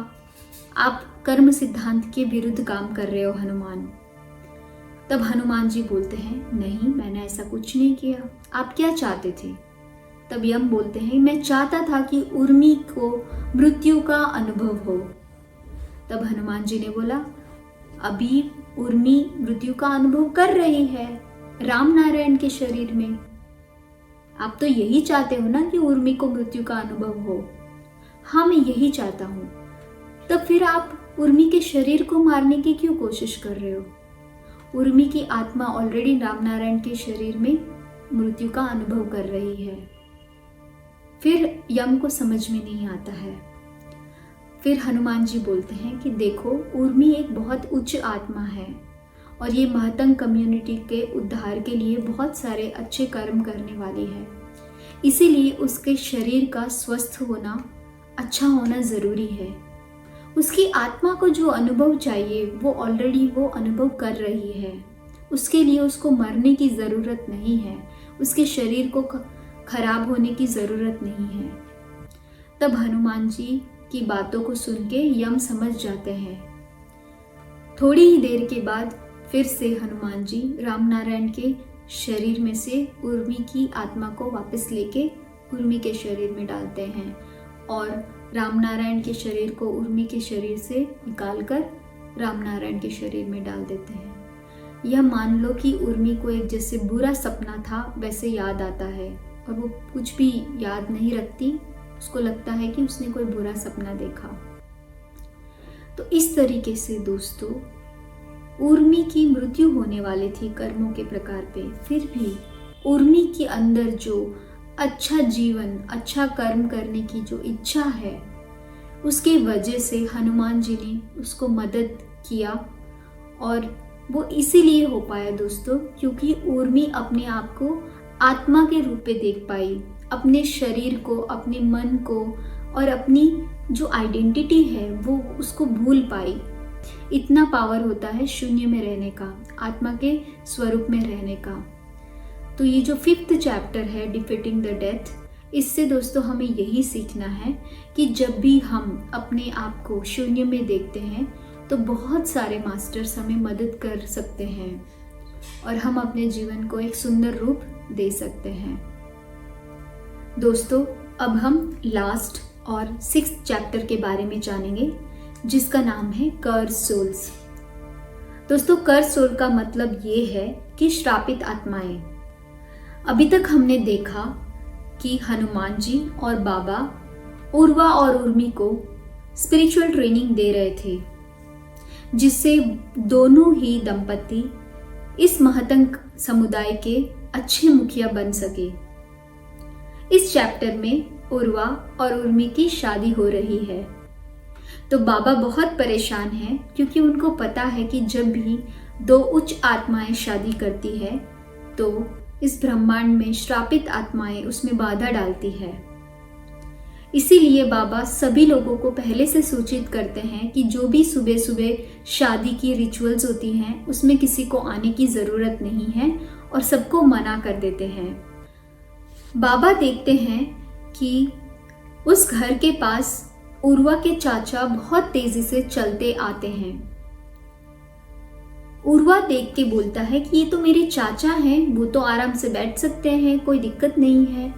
आप कर्म सिद्धांत के विरुद्ध काम कर रहे हो हनुमान। तब हनुमान जी बोलते हैं नहीं, मैंने ऐसा कुछ नहीं किया, आप क्या चाहते थे। तब यम बोलते हैं मैं चाहता था कि उर्मी को मृत्यु का अनुभव हो। तब हनुमान जी ने बोला अभी उर्मी मृत्यु का अनुभव कर रही है राम नारायण के शरीर में, आप तो यही चाहते हो ना कि उर्मी को मृत्यु का अनुभव हो। हाँ, मैं यही चाहता हूँ। तब फिर आप उर्मी के शरीर को मारने की क्यों कोशिश कर रहे हो। उर्मी की आत्मा ऑलरेडी राम नारायण के शरीर में मृत्यु का अनुभव कर रही है। फिर यम को समझ में नहीं आता है। फिर हनुमान जी बोलते हैं कि देखो, उर्मी एक बहुत उच्च आत्मा है और ये महतंग कम्युनिटी के उद्धार के लिए बहुत सारे अच्छे कर्म करने वाली है, इसीलिए उसके शरीर का स्वस्थ होना, अच्छा होना ज़रूरी है। उसकी आत्मा को जो अनुभव चाहिए वो ऑलरेडी वो अनुभव कर रही है, उसके लिए उसको मरने की ज़रूरत नहीं है, उसके शरीर को खराब होने की ज़रूरत नहीं है। तब हनुमान जी की बातों को सुन के यम समझ जाते हैं। थोड़ी ही देर के बाद फिर से हनुमान जी राम नारायण के शरीर में से उर्मी की आत्मा को वापस लेके उर्मी के शरीर में डालते हैं और राम नारायण के शरीर को उर्मी के शरीर से निकालकर राम नारायण के शरीर में डाल देते हैं। यह मान लो कि उर्मी को एक जैसे बुरा सपना था वैसे याद आता है और वो कुछ भी याद नहीं रखती, उसको लगता है कि उसने कोई बुरा सपना देखा। तो इस तरीके से दोस्तों उर्मी की मृत्यु होने वाली थी कर्मों के प्रकार पे, फिर भी उर्मी के अंदर जो अच्छा जीवन, अच्छा कर्म करने की जो इच्छा है, उसके वजह से हनुमान जी ने उसको मदद किया और वो इसीलिए हो पाया दोस्तों क्योंकि उर्मी अपने आप को आत्मा के रूप में देख पाई, अपने शरीर को, अपने मन को और अपनी जो आइडेंटिटी है वो उसको भूल पाई। इतना पावर होता है शून्य में रहने का, आत्मा के स्वरूप में रहने का। तो ये जो 5th चैप्टर है डिफीटिंग द डेथ, इससे दोस्तों हमें यही सीखना है कि जब भी हम अपने आप को शून्य में देखते हैं तो बहुत सारे मास्टर्स हमें मदद कर सकते हैं और हम अपने जीवन को एक सुंदर रूप दे सकते हैं। दोस्तों अब हम लास्ट और 6th चैप्टर के बारे में जानेंगे जिसका नाम है कर्स सोल्स। दोस्तों कर्स सोल का मतलब ये है कि श्रापित आत्माएं। अभी तक हमने देखा कि हनुमान जी और बाबा उर्वा और उर्मी को स्पिरिचुअल ट्रेनिंग दे रहे थे जिससे दोनों ही दंपति इस महतंग समुदाय के अच्छे मुखिया बन सके। इस चैप्टर में उर्वा और उर्मी की शादी हो रही है तो बाबा बहुत परेशान हैं क्योंकि उनको पता है कि जब भी दो उच्च आत्माएं शादी करती है तो इस ब्रह्मांड में श्रापित आत्माएं उसमें बाधा डालती है। इसीलिए बाबा सभी लोगों को पहले से सूचित करते हैं कि जो भी सुबह सुबह शादी की रिचुअल्स होती हैं उसमें किसी को आने की ज़रूरत नहीं है और सबको मना कर देते हैं। बाबा देखते हैं कि उस घर के पास उर्वा के चाचा बहुत तेजी से चलते आते हैं। उर्वा देख के बोलता है कि ये तो मेरे चाचा हैं, वो तो आराम से बैठ सकते हैं, कोई दिक्कत नहीं है।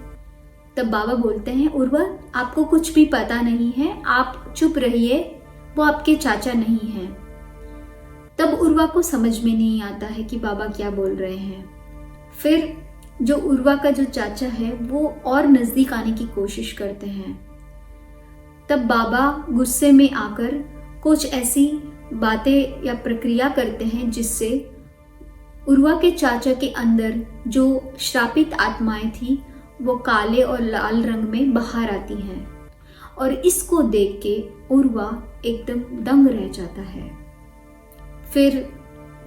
तब बाबा बोलते हैं उर्वा आपको कुछ भी पता नहीं है, आप चुप रहिए, वो आपके चाचा नहीं हैं। तब उर्वा को समझ में नहीं आता है कि बाबा क्या बोल रहे हैं। फिर जो उर्वा का जो चाचा है वो और नज़दीक आने की कोशिश करते हैं। तब बाबा गुस्से में आकर कुछ ऐसी बातें या प्रक्रिया करते हैं जिससे उर्वा के चाचा के अंदर जो श्रापित आत्माएं थी वो काले और लाल रंग में बाहर आती हैं और इसको देख के उर्वा एकदम दंग रह जाता है। फिर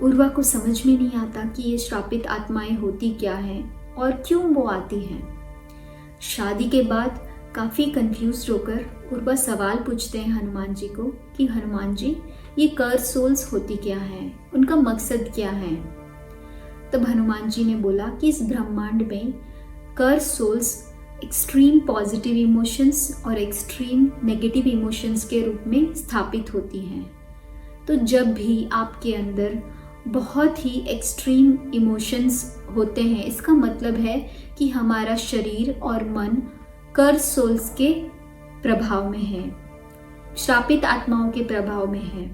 उर्वा को समझ में नहीं आता कि ये श्रापित आत्माएं होती क्या हैं और क्यों वो आती हैं। शादी के बाद काफ़ी कंफ्यूज होकर उर्वा सवाल पूछते हैं हनुमान जी को कि हनुमान जी, ये कर्स सोल्स होती क्या हैं, उनका मकसद क्या है। तब हनुमान जी ने बोला कि इस ब्रह्मांड में कर्स सोल्स एक्सट्रीम पॉजिटिव इमोशंस और एक्सट्रीम नेगेटिव इमोशंस के रूप में स्थापित होती हैं। तो जब भी आपके अंदर बहुत ही एक्सट्रीम इमोशंस होते हैं, इसका मतलब है कि हमारा शरीर और मन कर्स सोल्स के प्रभाव में है, श्रापित आत्माओं के प्रभाव में है।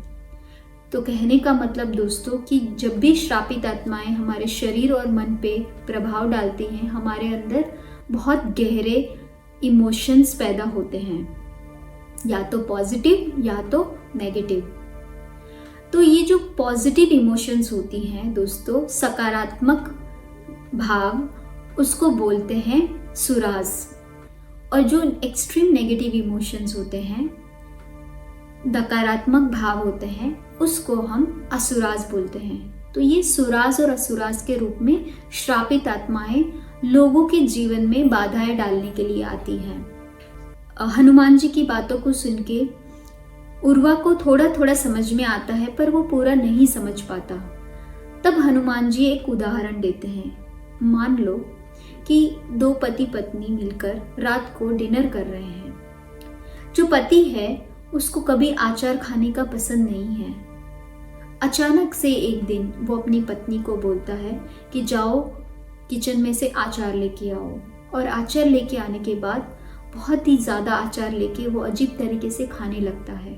तो कहने का मतलब दोस्तों कि जब भी श्रापित आत्माएं हमारे शरीर और मन पे प्रभाव डालती हैं, हमारे अंदर बहुत गहरे इमोशंस पैदा होते हैं, या तो पॉजिटिव या तो नेगेटिव। तो ये जो पॉजिटिव इमोशंस होती हैं दोस्तों, सकारात्मक भाव, उसको बोलते हैं सुराज। और जो एक्सट्रीम नेगेटिव इमोशंस होते हैं, नकारात्मक भाव होते हैं, उसको हम असुराज बोलते हैं। तो ये सुराज और असुराज के रूप में श्रापित आत्माएं लोगों के जीवन में बाधाएं डालने के लिए आती हैं। हनुमान जी की बातों को सुन के उर्वा को थोड़ा थोड़ा समझ में आता है, पर वो पूरा नहीं समझ पाता। तब हनुमान जी एक उदाहरण देते हैं। मान लो कि दो पति पत्नी मिलकर रात को डिनर कर रहे हैं। जो पति है उसको कभी अचार खाने का पसंद नहीं है। अचानक से एक दिन वो अपनी पत्नी को बोलता है कि जाओ किचन में से अचार लेके आओ, और अचार लेके आने के बाद बहुत ही ज़्यादा अचार लेके वो अजीब तरीके से खाने लगता है।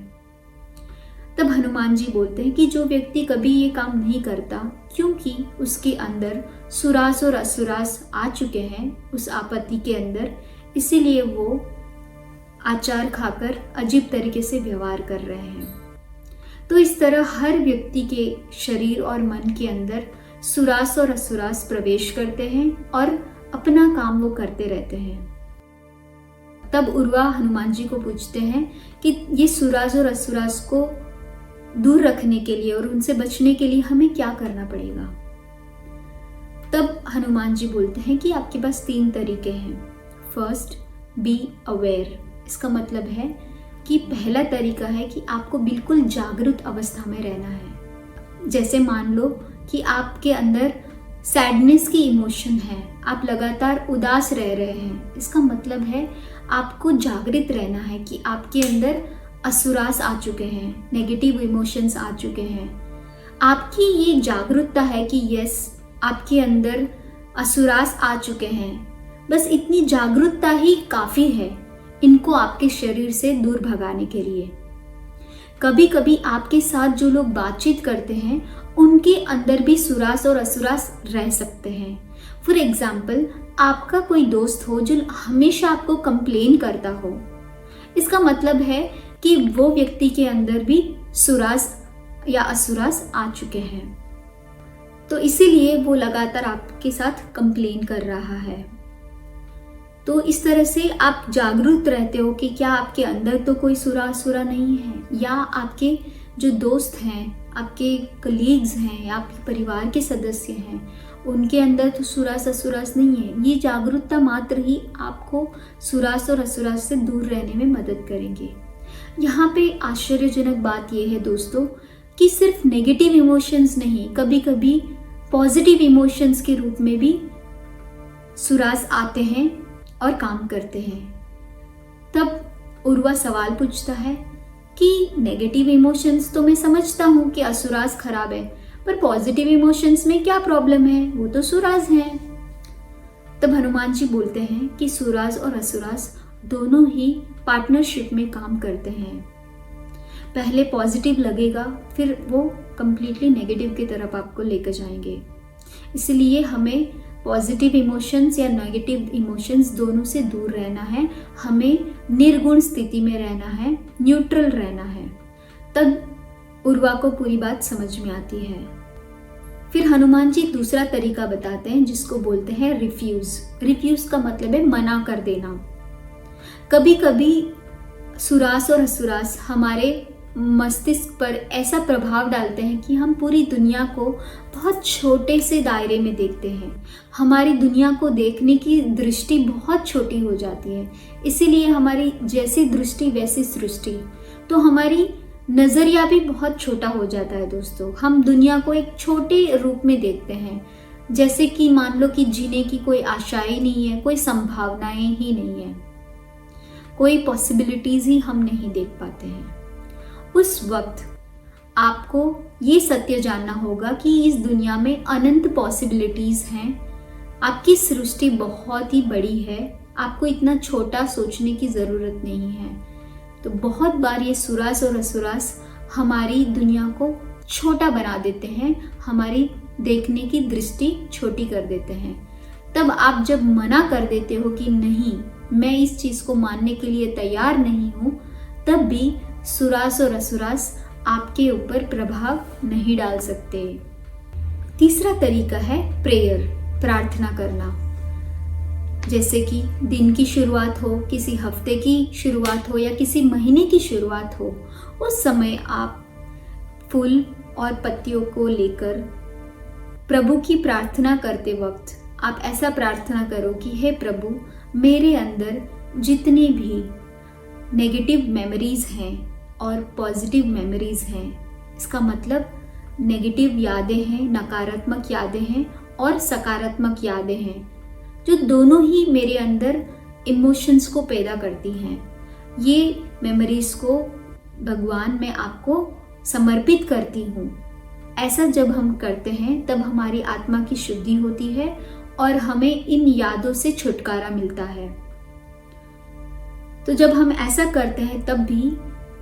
तब हनुमान जी बोलते हैं कि जो व्यक्ति कभी ये काम नहीं करता, क्योंकि उसके अंदर सुरास और असुरास आ चुके हैं उस आपत्ति के अंदर, इसीलिए वो अचार खाकर अजीब तरीके से व्यवहार कर रहे हैं। तो इस तरह हर व्यक्ति के शरीर और मन के अंदर सुरास और असुरास प्रवेश करते हैं और अपना काम वो करते रहते हैं। तब उर्वा हनुमान जी को पूछते हैं कि ये सुरास और असुरास को दूर रखने के लिए और उनसे बचने के लिए हमें क्या करना पड़ेगा। तब हनुमान जी बोलते हैं कि आपके पास 3 तरीके हैं। First, be aware. इसका मतलब है कि पहला तरीका है कि आपको बिल्कुल जागरूक अवस्था में रहना है। जैसे मान लो कि आपके अंदर सैडनेस की इमोशन है, आप लगातार उदास रह रहे हैं, इसका मतलब है आपको जागृत रहना है कि आपके अंदर असुरास आ चुके हैं, नेगेटिव इमोशंस आ चुके हैं। आपकी ये जागरूकता है कि यस, आपके अंदर असुरास आ चुके हैं। बस इतनी जागरूकता ही काफ़ी है इनको आपके शरीर से दूर भगाने के लिए। कभी कभी आपके साथ जो लोग बातचीत करते हैं उनके अंदर भी सुरास और असुरास रह सकते हैं। फॉर एग्जाम्पल, आपका कोई दोस्त हो जो हमेशा आपको कंप्लेन करता हो, इसका मतलब है कि वो व्यक्ति के अंदर भी सुरास या असुरास आ चुके हैं। तो इसीलिए वो लगातार आपके साथ कंप्लेन कर रहा है। तो इस तरह से आप जागरूक रहते हो कि क्या आपके अंदर तो कोई सुरा नहीं है, या आपके जो दोस्त हैं, आपके कलीग्स हैं या आपके परिवार के सदस्य हैं, उनके अंदर तो सुरास असुरास नहीं है। ये जागरूकता मात्र ही आपको सुरास और असुरास से दूर रहने में मदद करेंगे। यहाँ पे आश्चर्यजनक बात यह है दोस्तों कि सिर्फ नेगेटिव इमोशंस नहीं, कभी कभी पॉजिटिव इमोशंस के रूप में भी सुरास आते हैं और काम करते हैं। तब उर्वा सवाल पूछता है कि नेगेटिव इमोशंस तो मैं समझता हूँ कि असुरास खराब है, पर पॉजिटिव इमोशंस में क्या प्रॉब्लम है, वो तो सुरास हैं। तब हनुमान जी बोलते हैं कि सुरास और असुरास दोनों ही पार्टनरशिप में काम करते हैं। पहले पॉजिटिव लगेगा, फिर वो कंप्लीटली नेगेटिव की तरफ आपको लेकर जाएंगे। इसलिए हमें पॉजिटिव इमोशंस या नेगेटिव इमोशंस दोनों से दूर रहना है, हमें निर्गुण स्थिति में रहना है, न्यूट्रल रहना है। तब उर्वा को पूरी बात समझ में आती है। फिर हनुमान जी दूसरा तरीका बताते हैं जिसको बोलते हैं रिफ्यूज। रिफ्यूज का मतलब है मना कर देना। कभी कभी सुरास और असुरास हमारे मस्तिष्क पर ऐसा प्रभाव डालते हैं कि हम पूरी दुनिया को बहुत छोटे से दायरे में देखते हैं। हमारी दुनिया को देखने की दृष्टि बहुत छोटी हो जाती है। इसीलिए हमारी जैसी दृष्टि वैसी सृष्टि, तो हमारी नज़रिया भी बहुत छोटा हो जाता है दोस्तों। हम दुनिया को एक छोटे रूप में देखते हैं, जैसे कि मान लो कि जीने की कोई आशाएं नहीं है, कोई संभावनाएं ही नहीं है, कोई पॉसिबिलिटीज ही हम नहीं देख पाते हैं। उस वक्त आपको ये सत्य जानना होगा कि इस दुनिया में अनंत पॉसिबिलिटीज हैं। आपकी सृष्टि बहुत ही बड़ी है, आपको इतना छोटा सोचने की ज़रूरत नहीं है। तो बहुत बार ये सुरास और असुरास हमारी दुनिया को छोटा बना देते हैं, हमारी देखने की दृष्टि छोटी कर देते हैं। तब आप जब मना कर देते हो कि नहीं, मैं इस चीज़ को मानने के लिए तैयार नहीं हूँ, तब भी सुरास और असुरास आपके ऊपर प्रभाव नहीं डाल सकते। तीसरा तरीका है प्रेयर, प्रार्थना करना। जैसे कि दिन की शुरुआत हो, किसी हफ्ते की शुरुआत हो या किसी महीने की शुरुआत हो, उस समय आप फूल और पत्तियों को लेकर प्रभु की प्रार्थना करते वक्त आप ऐसा प्रार्थना करो कि हे प्रभु, मेरे अंदर जितनी भी नेगेटिव मेमोरीज हैं और पॉजिटिव मेमोरीज हैं, इसका मतलब नेगेटिव यादें हैं, नकारात्मक यादें हैं और सकारात्मक यादें हैं, जो दोनों ही मेरे अंदर इमोशंस को पैदा करती हैं। ये मेमोरीज को भगवान मैं आपको समर्पित करती हूँ। ऐसा जब हम करते हैं तब हमारी आत्मा की शुद्धि होती है और हमें इन यादों से छुटकारा मिलता है। तो जब हम ऐसा करते हैं तब भी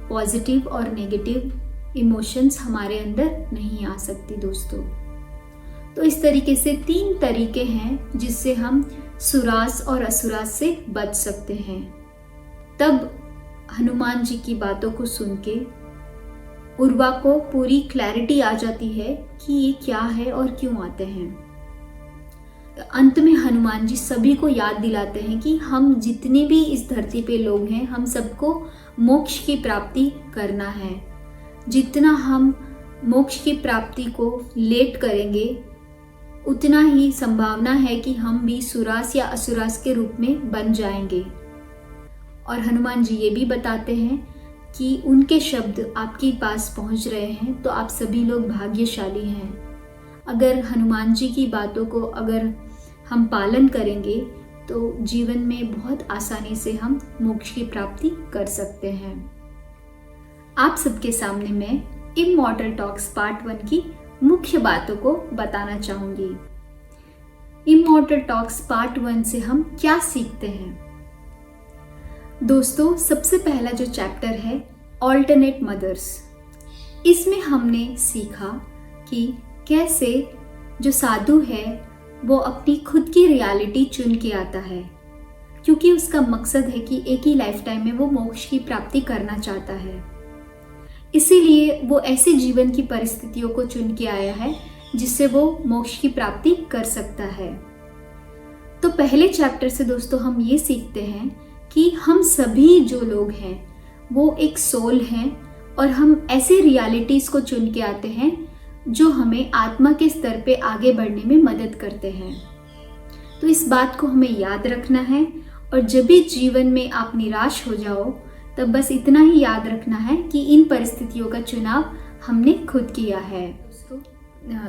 पॉजिटिव और नेगेटिव इमोशंस हमारे अंदर नहीं आ सकती दोस्तों। तो इस तरीके से 3 तरीके हैं जिससे हम सुरास और असुरास से बच सकते हैं। तब हनुमान जी की बातों को सुन के उर्वा को पूरी क्लैरिटी आ जाती है कि ये क्या है और क्यों आते हैं। अंत में हनुमान जी सभी को याद दिलाते हैं कि हम जितने भी इस धरती पे लोग हैं, हम सबको मोक्ष की प्राप्ति करना है। जितना हम मोक्ष की प्राप्ति को लेट करेंगे, उतना ही संभावना है कि हम भी सुरास या असुरास के रूप में बन जाएंगे। और हनुमान जी ये भी बताते हैं कि उनके शब्द आपके पास पहुंच रहे हैं तो आप सभी लोग भाग्यशाली हैं। अगर हनुमान जी की बातों को अगर हम पालन करेंगे तो जीवन में बहुत आसानी से हम मोक्ष की प्राप्ति कर सकते हैं। आप सबके सामने मैं इमॉर्टल टॉक्स पार्ट 1 की मुख्य बातों को बताना चाहूंगी। इमॉर्टल टॉक्स पार्ट 1 से हम क्या सीखते हैं? दोस्तों, सबसे पहला जो चैप्टर है ऑल्टरनेट मदर्स, इसमें हमने सीखा कि कैसे जो साधु है वो अपनी खुद की रियलिटी चुन के आता है, क्योंकि उसका मकसद है कि एक ही लाइफ टाइम में वो मोक्ष की प्राप्ति करना चाहता है। इसीलिए वो ऐसे जीवन की परिस्थितियों को चुन के आया है जिससे वो मोक्ष की प्राप्ति कर सकता है। तो पहले चैप्टर से दोस्तों हम ये सीखते हैं कि हम सभी जो लोग हैं वो एक सोल हैं और हम ऐसे रियलिटीज़ को चुन के आते हैं जो हमें आत्मा के स्तर पे आगे बढ़ने में मदद करते हैं। तो इस बात को हमें याद रखना है और जब भी जीवन में आप निराश हो जाओ तब बस इतना ही याद रखना है कि इन परिस्थितियों का चुनाव हमने खुद किया है।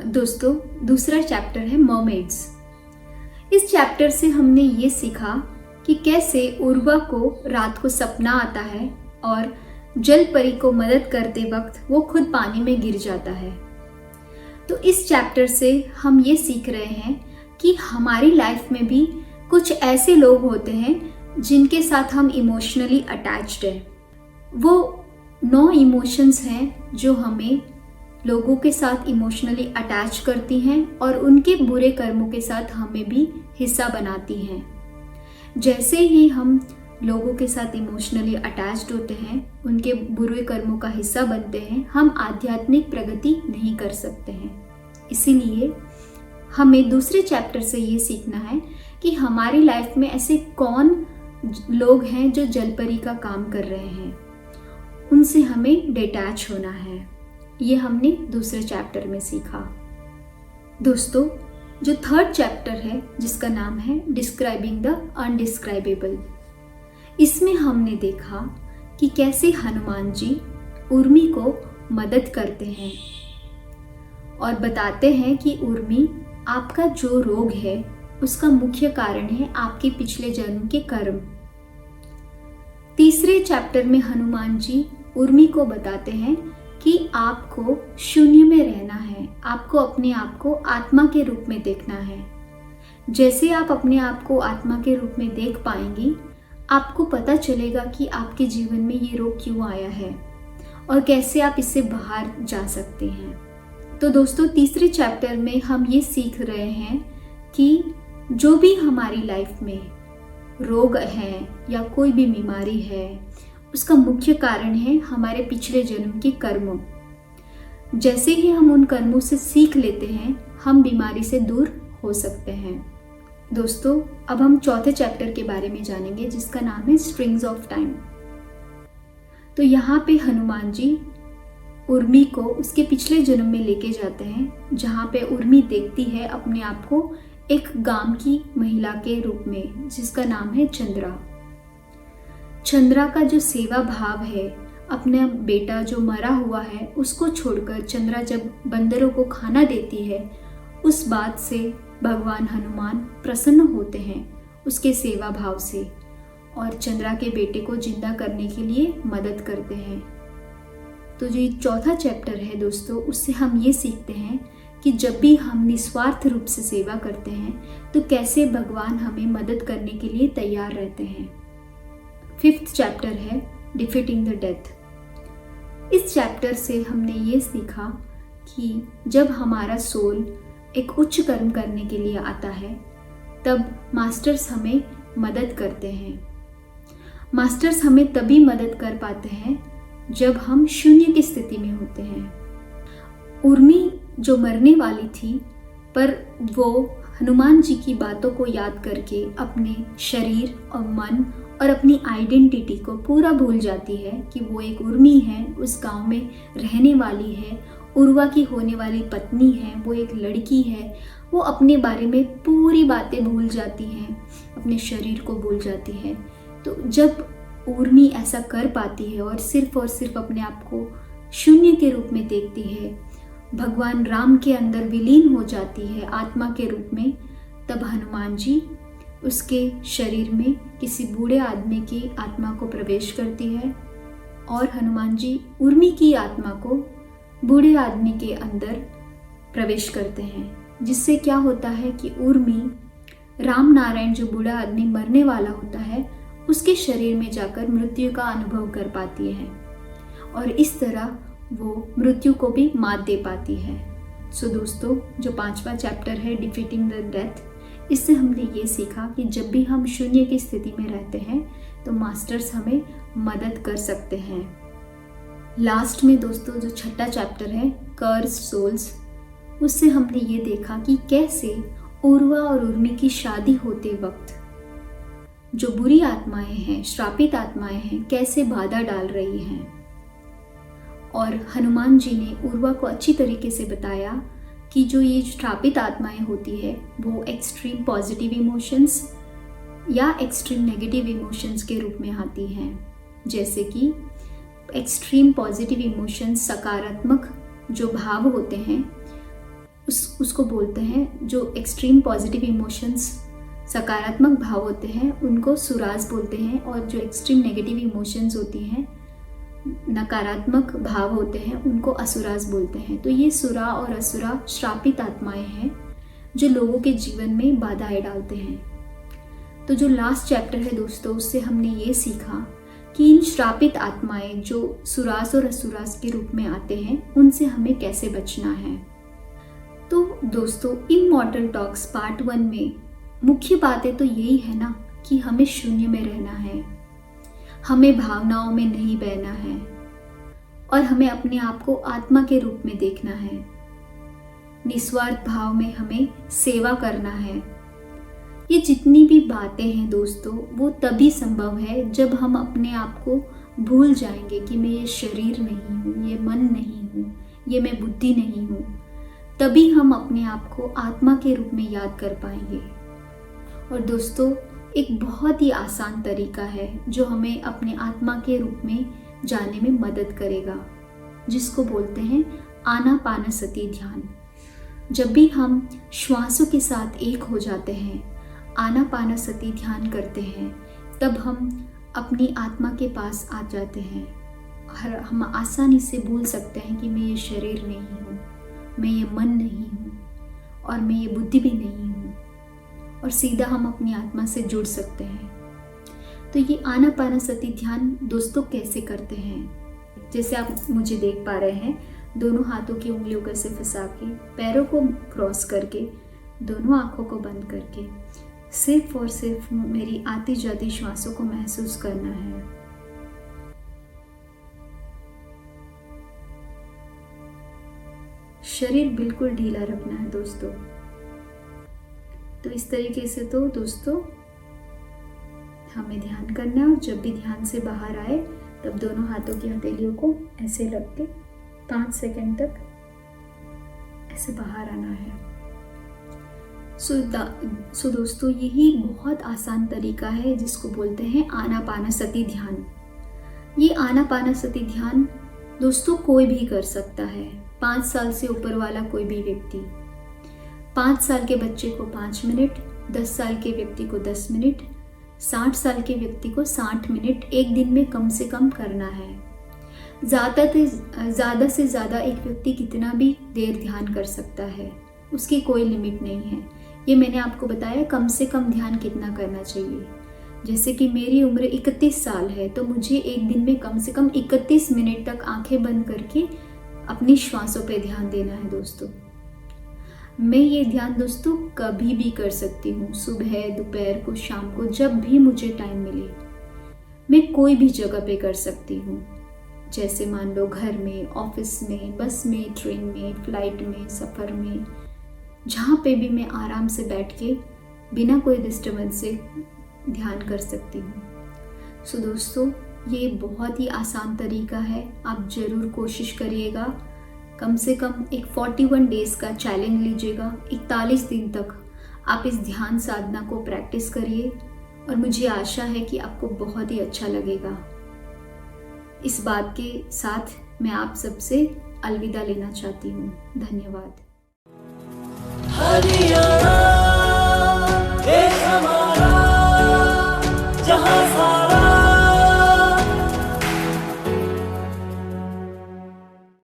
दोस्तों दूसरा चैप्टर है मर्मेड्स। इस चैप्टर से हमने ये सीखा कि कैसे उर्वा को रात को सपना आता है और जल परी को मदद करते वक्त वो खुद पानी में गिर जाता है। तो इस चैप्टर से हम ये सीख रहे हैं कि हमारी लाइफ में भी कुछ ऐसे लोग होते हैं जिनके साथ हम इमोशनली अटैच्ड हैं। वो 9 इमोशंस हैं जो हमें लोगों के साथ इमोशनली अटैच करती हैं और उनके बुरे कर्मों के साथ हमें भी हिस्सा बनाती हैं। जैसे ही हम लोगों के साथ इमोशनली अटैच्ड होते हैं, उनके बुरे कर्मों का हिस्सा बनते हैं, हम आध्यात्मिक प्रगति नहीं कर सकते हैं। इसीलिए हमें दूसरे चैप्टर से ये सीखना है कि हमारी लाइफ में ऐसे कौन लोग हैं जो जलपरी का काम कर रहे हैं। उनसे हमें डिटैच होना है। ये हमने दूसरे चैप्टर में सीखा। दोस्तों, जो थर्ड चैप्टर है जिसका नाम है डिस्क्राइबिंग द अनडिस्क्राइबेबल, इसमें हमने देखा कि कैसे हनुमान जी उर्मी को मदद करते हैं और बताते हैं कि उर्मी, आपका जो रोग है उसका मुख्य कारण है आपके पिछले जन्म के कर्म। तीसरे चैप्टर में हनुमान जी उर्मी को बताते हैं कि आपको शून्य में रहना है, आपको अपने आप को आत्मा के रूप में देखना है। जैसे आप अपने आप को आत्मा के रूप में देख पाएंगी, आपको पता चलेगा कि आपके जीवन में ये रोग क्यों आया है और कैसे आप इससे बाहर जा सकते हैं। तो दोस्तों, तीसरे चैप्टर में हम ये सीख रहे हैं कि जो भी हमारी लाइफ में रोग है या कोई भी बीमारी है, उसका मुख्य कारण है हमारे पिछले जन्म के कर्मों। जैसे ही हम उन कर्मों से सीख लेते हैं, हम बीमारी से दूर हो सकते हैं। दोस्तों, अब हम चौथे चैप्टर के बारे में जानेंगे जिसका नाम है स्ट्रिंग्स ऑफ टाइम। तो यहाँ पे हनुमान जी उर्मी को उसके पिछले जन्म में लेके जाते हैं, जहाँ पे उर्मी देखती है अपने आप को एक गांव की महिला के रूप में, जिसका नाम है चंद्रा। चंद्रा का जो सेवा भाव है, अपना बेटा जो मरा हुआ है उसको छोड़कर चंद्रा जब बंदरों को खाना देती है, उस बात से भगवान हनुमान प्रसन्न होते हैं उसके सेवा भाव से, और चंद्रा के बेटे को जिंदा करने के लिए मदद करते हैं। तो जो चौथा चैप्टर है दोस्तों, उससे हम ये सीखते हैं कि जब भी हम निस्वार्थ रूप से सेवा करते हैं तो कैसे भगवान हमें मदद करने के लिए तैयार रहते हैं। फिफ्थ चैप्टर है डिफीटिंग द डेथ। इस चैप्टर से हमने ये सीखा कि जब हमारा सोल एक उच्च कर्म करने के लिए आता है, तब मास्टर्स हमें मदद करते हैं। मास्टर्स हमें तभी मदद कर पाते हैं जब हम शून्य की स्थिति में होते हैं। उर्मी जो मरने वाली थी, पर वो हनुमान जी की बातों को याद करके अपने शरीर और मन और अपनी आइडेंटिटी को पूरा भूल जाती है कि वो एक उर्मी है, उस गांव में रहने वाली है, उर्वा की होने वाली पत्नी है, वो एक लड़की है। वो अपने बारे में पूरी बातें भूल जाती हैं, अपने शरीर को भूल जाती है। तो जब उर्मी ऐसा कर पाती है और सिर्फ अपने आप को शून्य के रूप में देखती है, भगवान राम के अंदर विलीन हो जाती है आत्मा के रूप में, तब हनुमान जी उसके शरीर में किसी बूढ़े आदमी की आत्मा को प्रवेश करती है और हनुमान जी उर्मी की आत्मा को बूढ़े आदमी के अंदर प्रवेश करते हैं, जिससे क्या होता है कि उर्मी राम नारायण जो बूढ़ा आदमी मरने वाला होता है उसके शरीर में जाकर मृत्यु का अनुभव कर पाती है और इस तरह वो मृत्यु को भी मात दे पाती है। सो दोस्तों, जो पांचवा चैप्टर है डिफीटिंग द डेथ, इससे हमने ये सीखा कि जब भी हम शून्य की स्थिति में रहते हैं तो मास्टर्स हमें मदद कर सकते हैं। लास्ट में दोस्तों, जो छठा चैप्टर है कर्स सोल्स, उससे हमने ये देखा कि कैसे उर्वा और उर्मी की शादी होते वक्त जो बुरी आत्माएं हैं, श्रापित आत्माएं हैं, कैसे बाधा डाल रही हैं। और हनुमान जी ने उर्वा को अच्छी तरीके से बताया कि जो ये श्रापित आत्माएं होती है वो एक्सट्रीम पॉजिटिव इमोशंस या एक्सट्रीम नेगेटिव इमोशंस के रूप में आती हैं। जैसे कि एक्सट्रीम पॉजिटिव इमोशंस, सकारात्मक जो भाव होते हैं उसको बोलते हैं, जो एक्सट्रीम पॉजिटिव इमोशंस सकारात्मक भाव होते हैं उनको सुराज बोलते हैं, और जो एक्सट्रीम नेगेटिव इमोशंस होती हैं, नकारात्मक भाव होते हैं, उनको असुराज बोलते हैं। तो ये सुरा और असुरा श्रापित आत्माएं हैं जो लोगों के जीवन में बाधाएं डालते हैं। तो जो लास्ट चैप्टर है दोस्तों, उससे हमने ये सीखा कि इन श्रापित आत्माएं जो सुरास और असुरास के रूप में आते हैं, उनसे हमें कैसे बचना है। तो दोस्तों, इमॉर्टल टॉक्स पार्ट 1 में मुख्य बातें तो यही है ना कि हमें शून्य में रहना है, हमें भावनाओं में नहीं बहना है और हमें अपने आप को आत्मा के रूप में देखना है। निस्वार्थ भाव में हमें सेवा करना है। ये जितनी भी बातें हैं दोस्तों, वो तभी संभव है जब हम अपने आप को भूल जाएंगे कि मैं ये शरीर नहीं हूँ, ये मन नहीं हूँ, ये मैं बुद्धि नहीं हूँ, तभी हम अपने आप को आत्मा के रूप में याद कर पाएंगे। और दोस्तों, एक बहुत ही आसान तरीका है जो हमें अपने आत्मा के रूप में जाने में मदद करेगा, जिसको बोलते हैं आनापानसति ध्यान। जब भी हम श्वासों के साथ एक हो जाते हैं, आनापानसति ध्यान करते हैं, तब हम अपनी आत्मा के पास आ जाते हैं और हम आसानी से भूल सकते हैं कि मैं ये शरीर नहीं हूँ, मैं ये मन नहीं हूँ और मैं ये बुद्धि भी नहीं हूँ, और सीधा हम अपनी आत्मा से जुड़ सकते हैं। तो ये आनापानसति ध्यान दोस्तों कैसे करते हैं? जैसे आप मुझे देख पा रहे हैं, दोनों हाथों की उंगलियों को ऐसे फंसा के, पैरों को क्रॉस करके, दोनों आंखों को बंद करके सिर्फ और सिर्फ मेरी आती जाती श्वासों को महसूस करना है। शरीर बिल्कुल ढीला रखना है दोस्तों। तो इस तरीके से तो दोस्तों हमें ध्यान करना है, और जब भी ध्यान से बाहर आए तब दोनों हाथों की हथेलियों को ऐसे रख के 5 सेकंड तक ऐसे बाहर आना है। सो दोस्तों, यही बहुत आसान तरीका है जिसको बोलते हैं आनापानसति ध्यान। ये आनापानसति ध्यान दोस्तों कोई भी कर सकता है। 5 साल से ऊपर वाला कोई भी व्यक्ति, 5 साल के बच्चे को 5 मिनट, 10 साल के व्यक्ति को 10 मिनट, 60 साल के व्यक्ति को 60 मिनट एक दिन में कम से कम करना है। ज़्यादा से ज़्यादा एक व्यक्ति कितना भी देर ध्यान कर सकता है, उसकी कोई लिमिट नहीं है। ये मैंने आपको बताया कम से कम ध्यान कितना करना चाहिए। जैसे कि मेरी उम्र 31 साल है, तो मुझे एक दिन में कम से कम 31 मिनट तक आंखें बंद करके अपनी श्वासों पे ध्यान देना है दोस्तों। मैं ये ध्यान दोस्तों कभी भी कर सकती हूँ, सुबह, दोपहर को, शाम को, जब भी मुझे टाइम मिले। मैं कोई भी जगह पे कर सकती हूँ, जैसे मान लो घर में, ऑफिस में, बस में, ट्रेन में, फ्लाइट में, सफ़र में, जहाँ पे भी मैं आराम से बैठ के बिना कोई डिस्टर्बेंस से ध्यान कर सकती हूँ। सो दोस्तों, ये बहुत ही आसान तरीका है, आप ज़रूर कोशिश करिएगा। कम से कम एक 41 डेज़ का चैलेंज लीजिएगा। 41 दिन तक आप इस ध्यान साधना को प्रैक्टिस करिए, और मुझे आशा है कि आपको बहुत ही अच्छा लगेगा। इस बात के साथ मैं आप सबसे अलविदा लेना चाहती हूँ। धन्यवाद। हरियाणा देश हमारा, जहाँ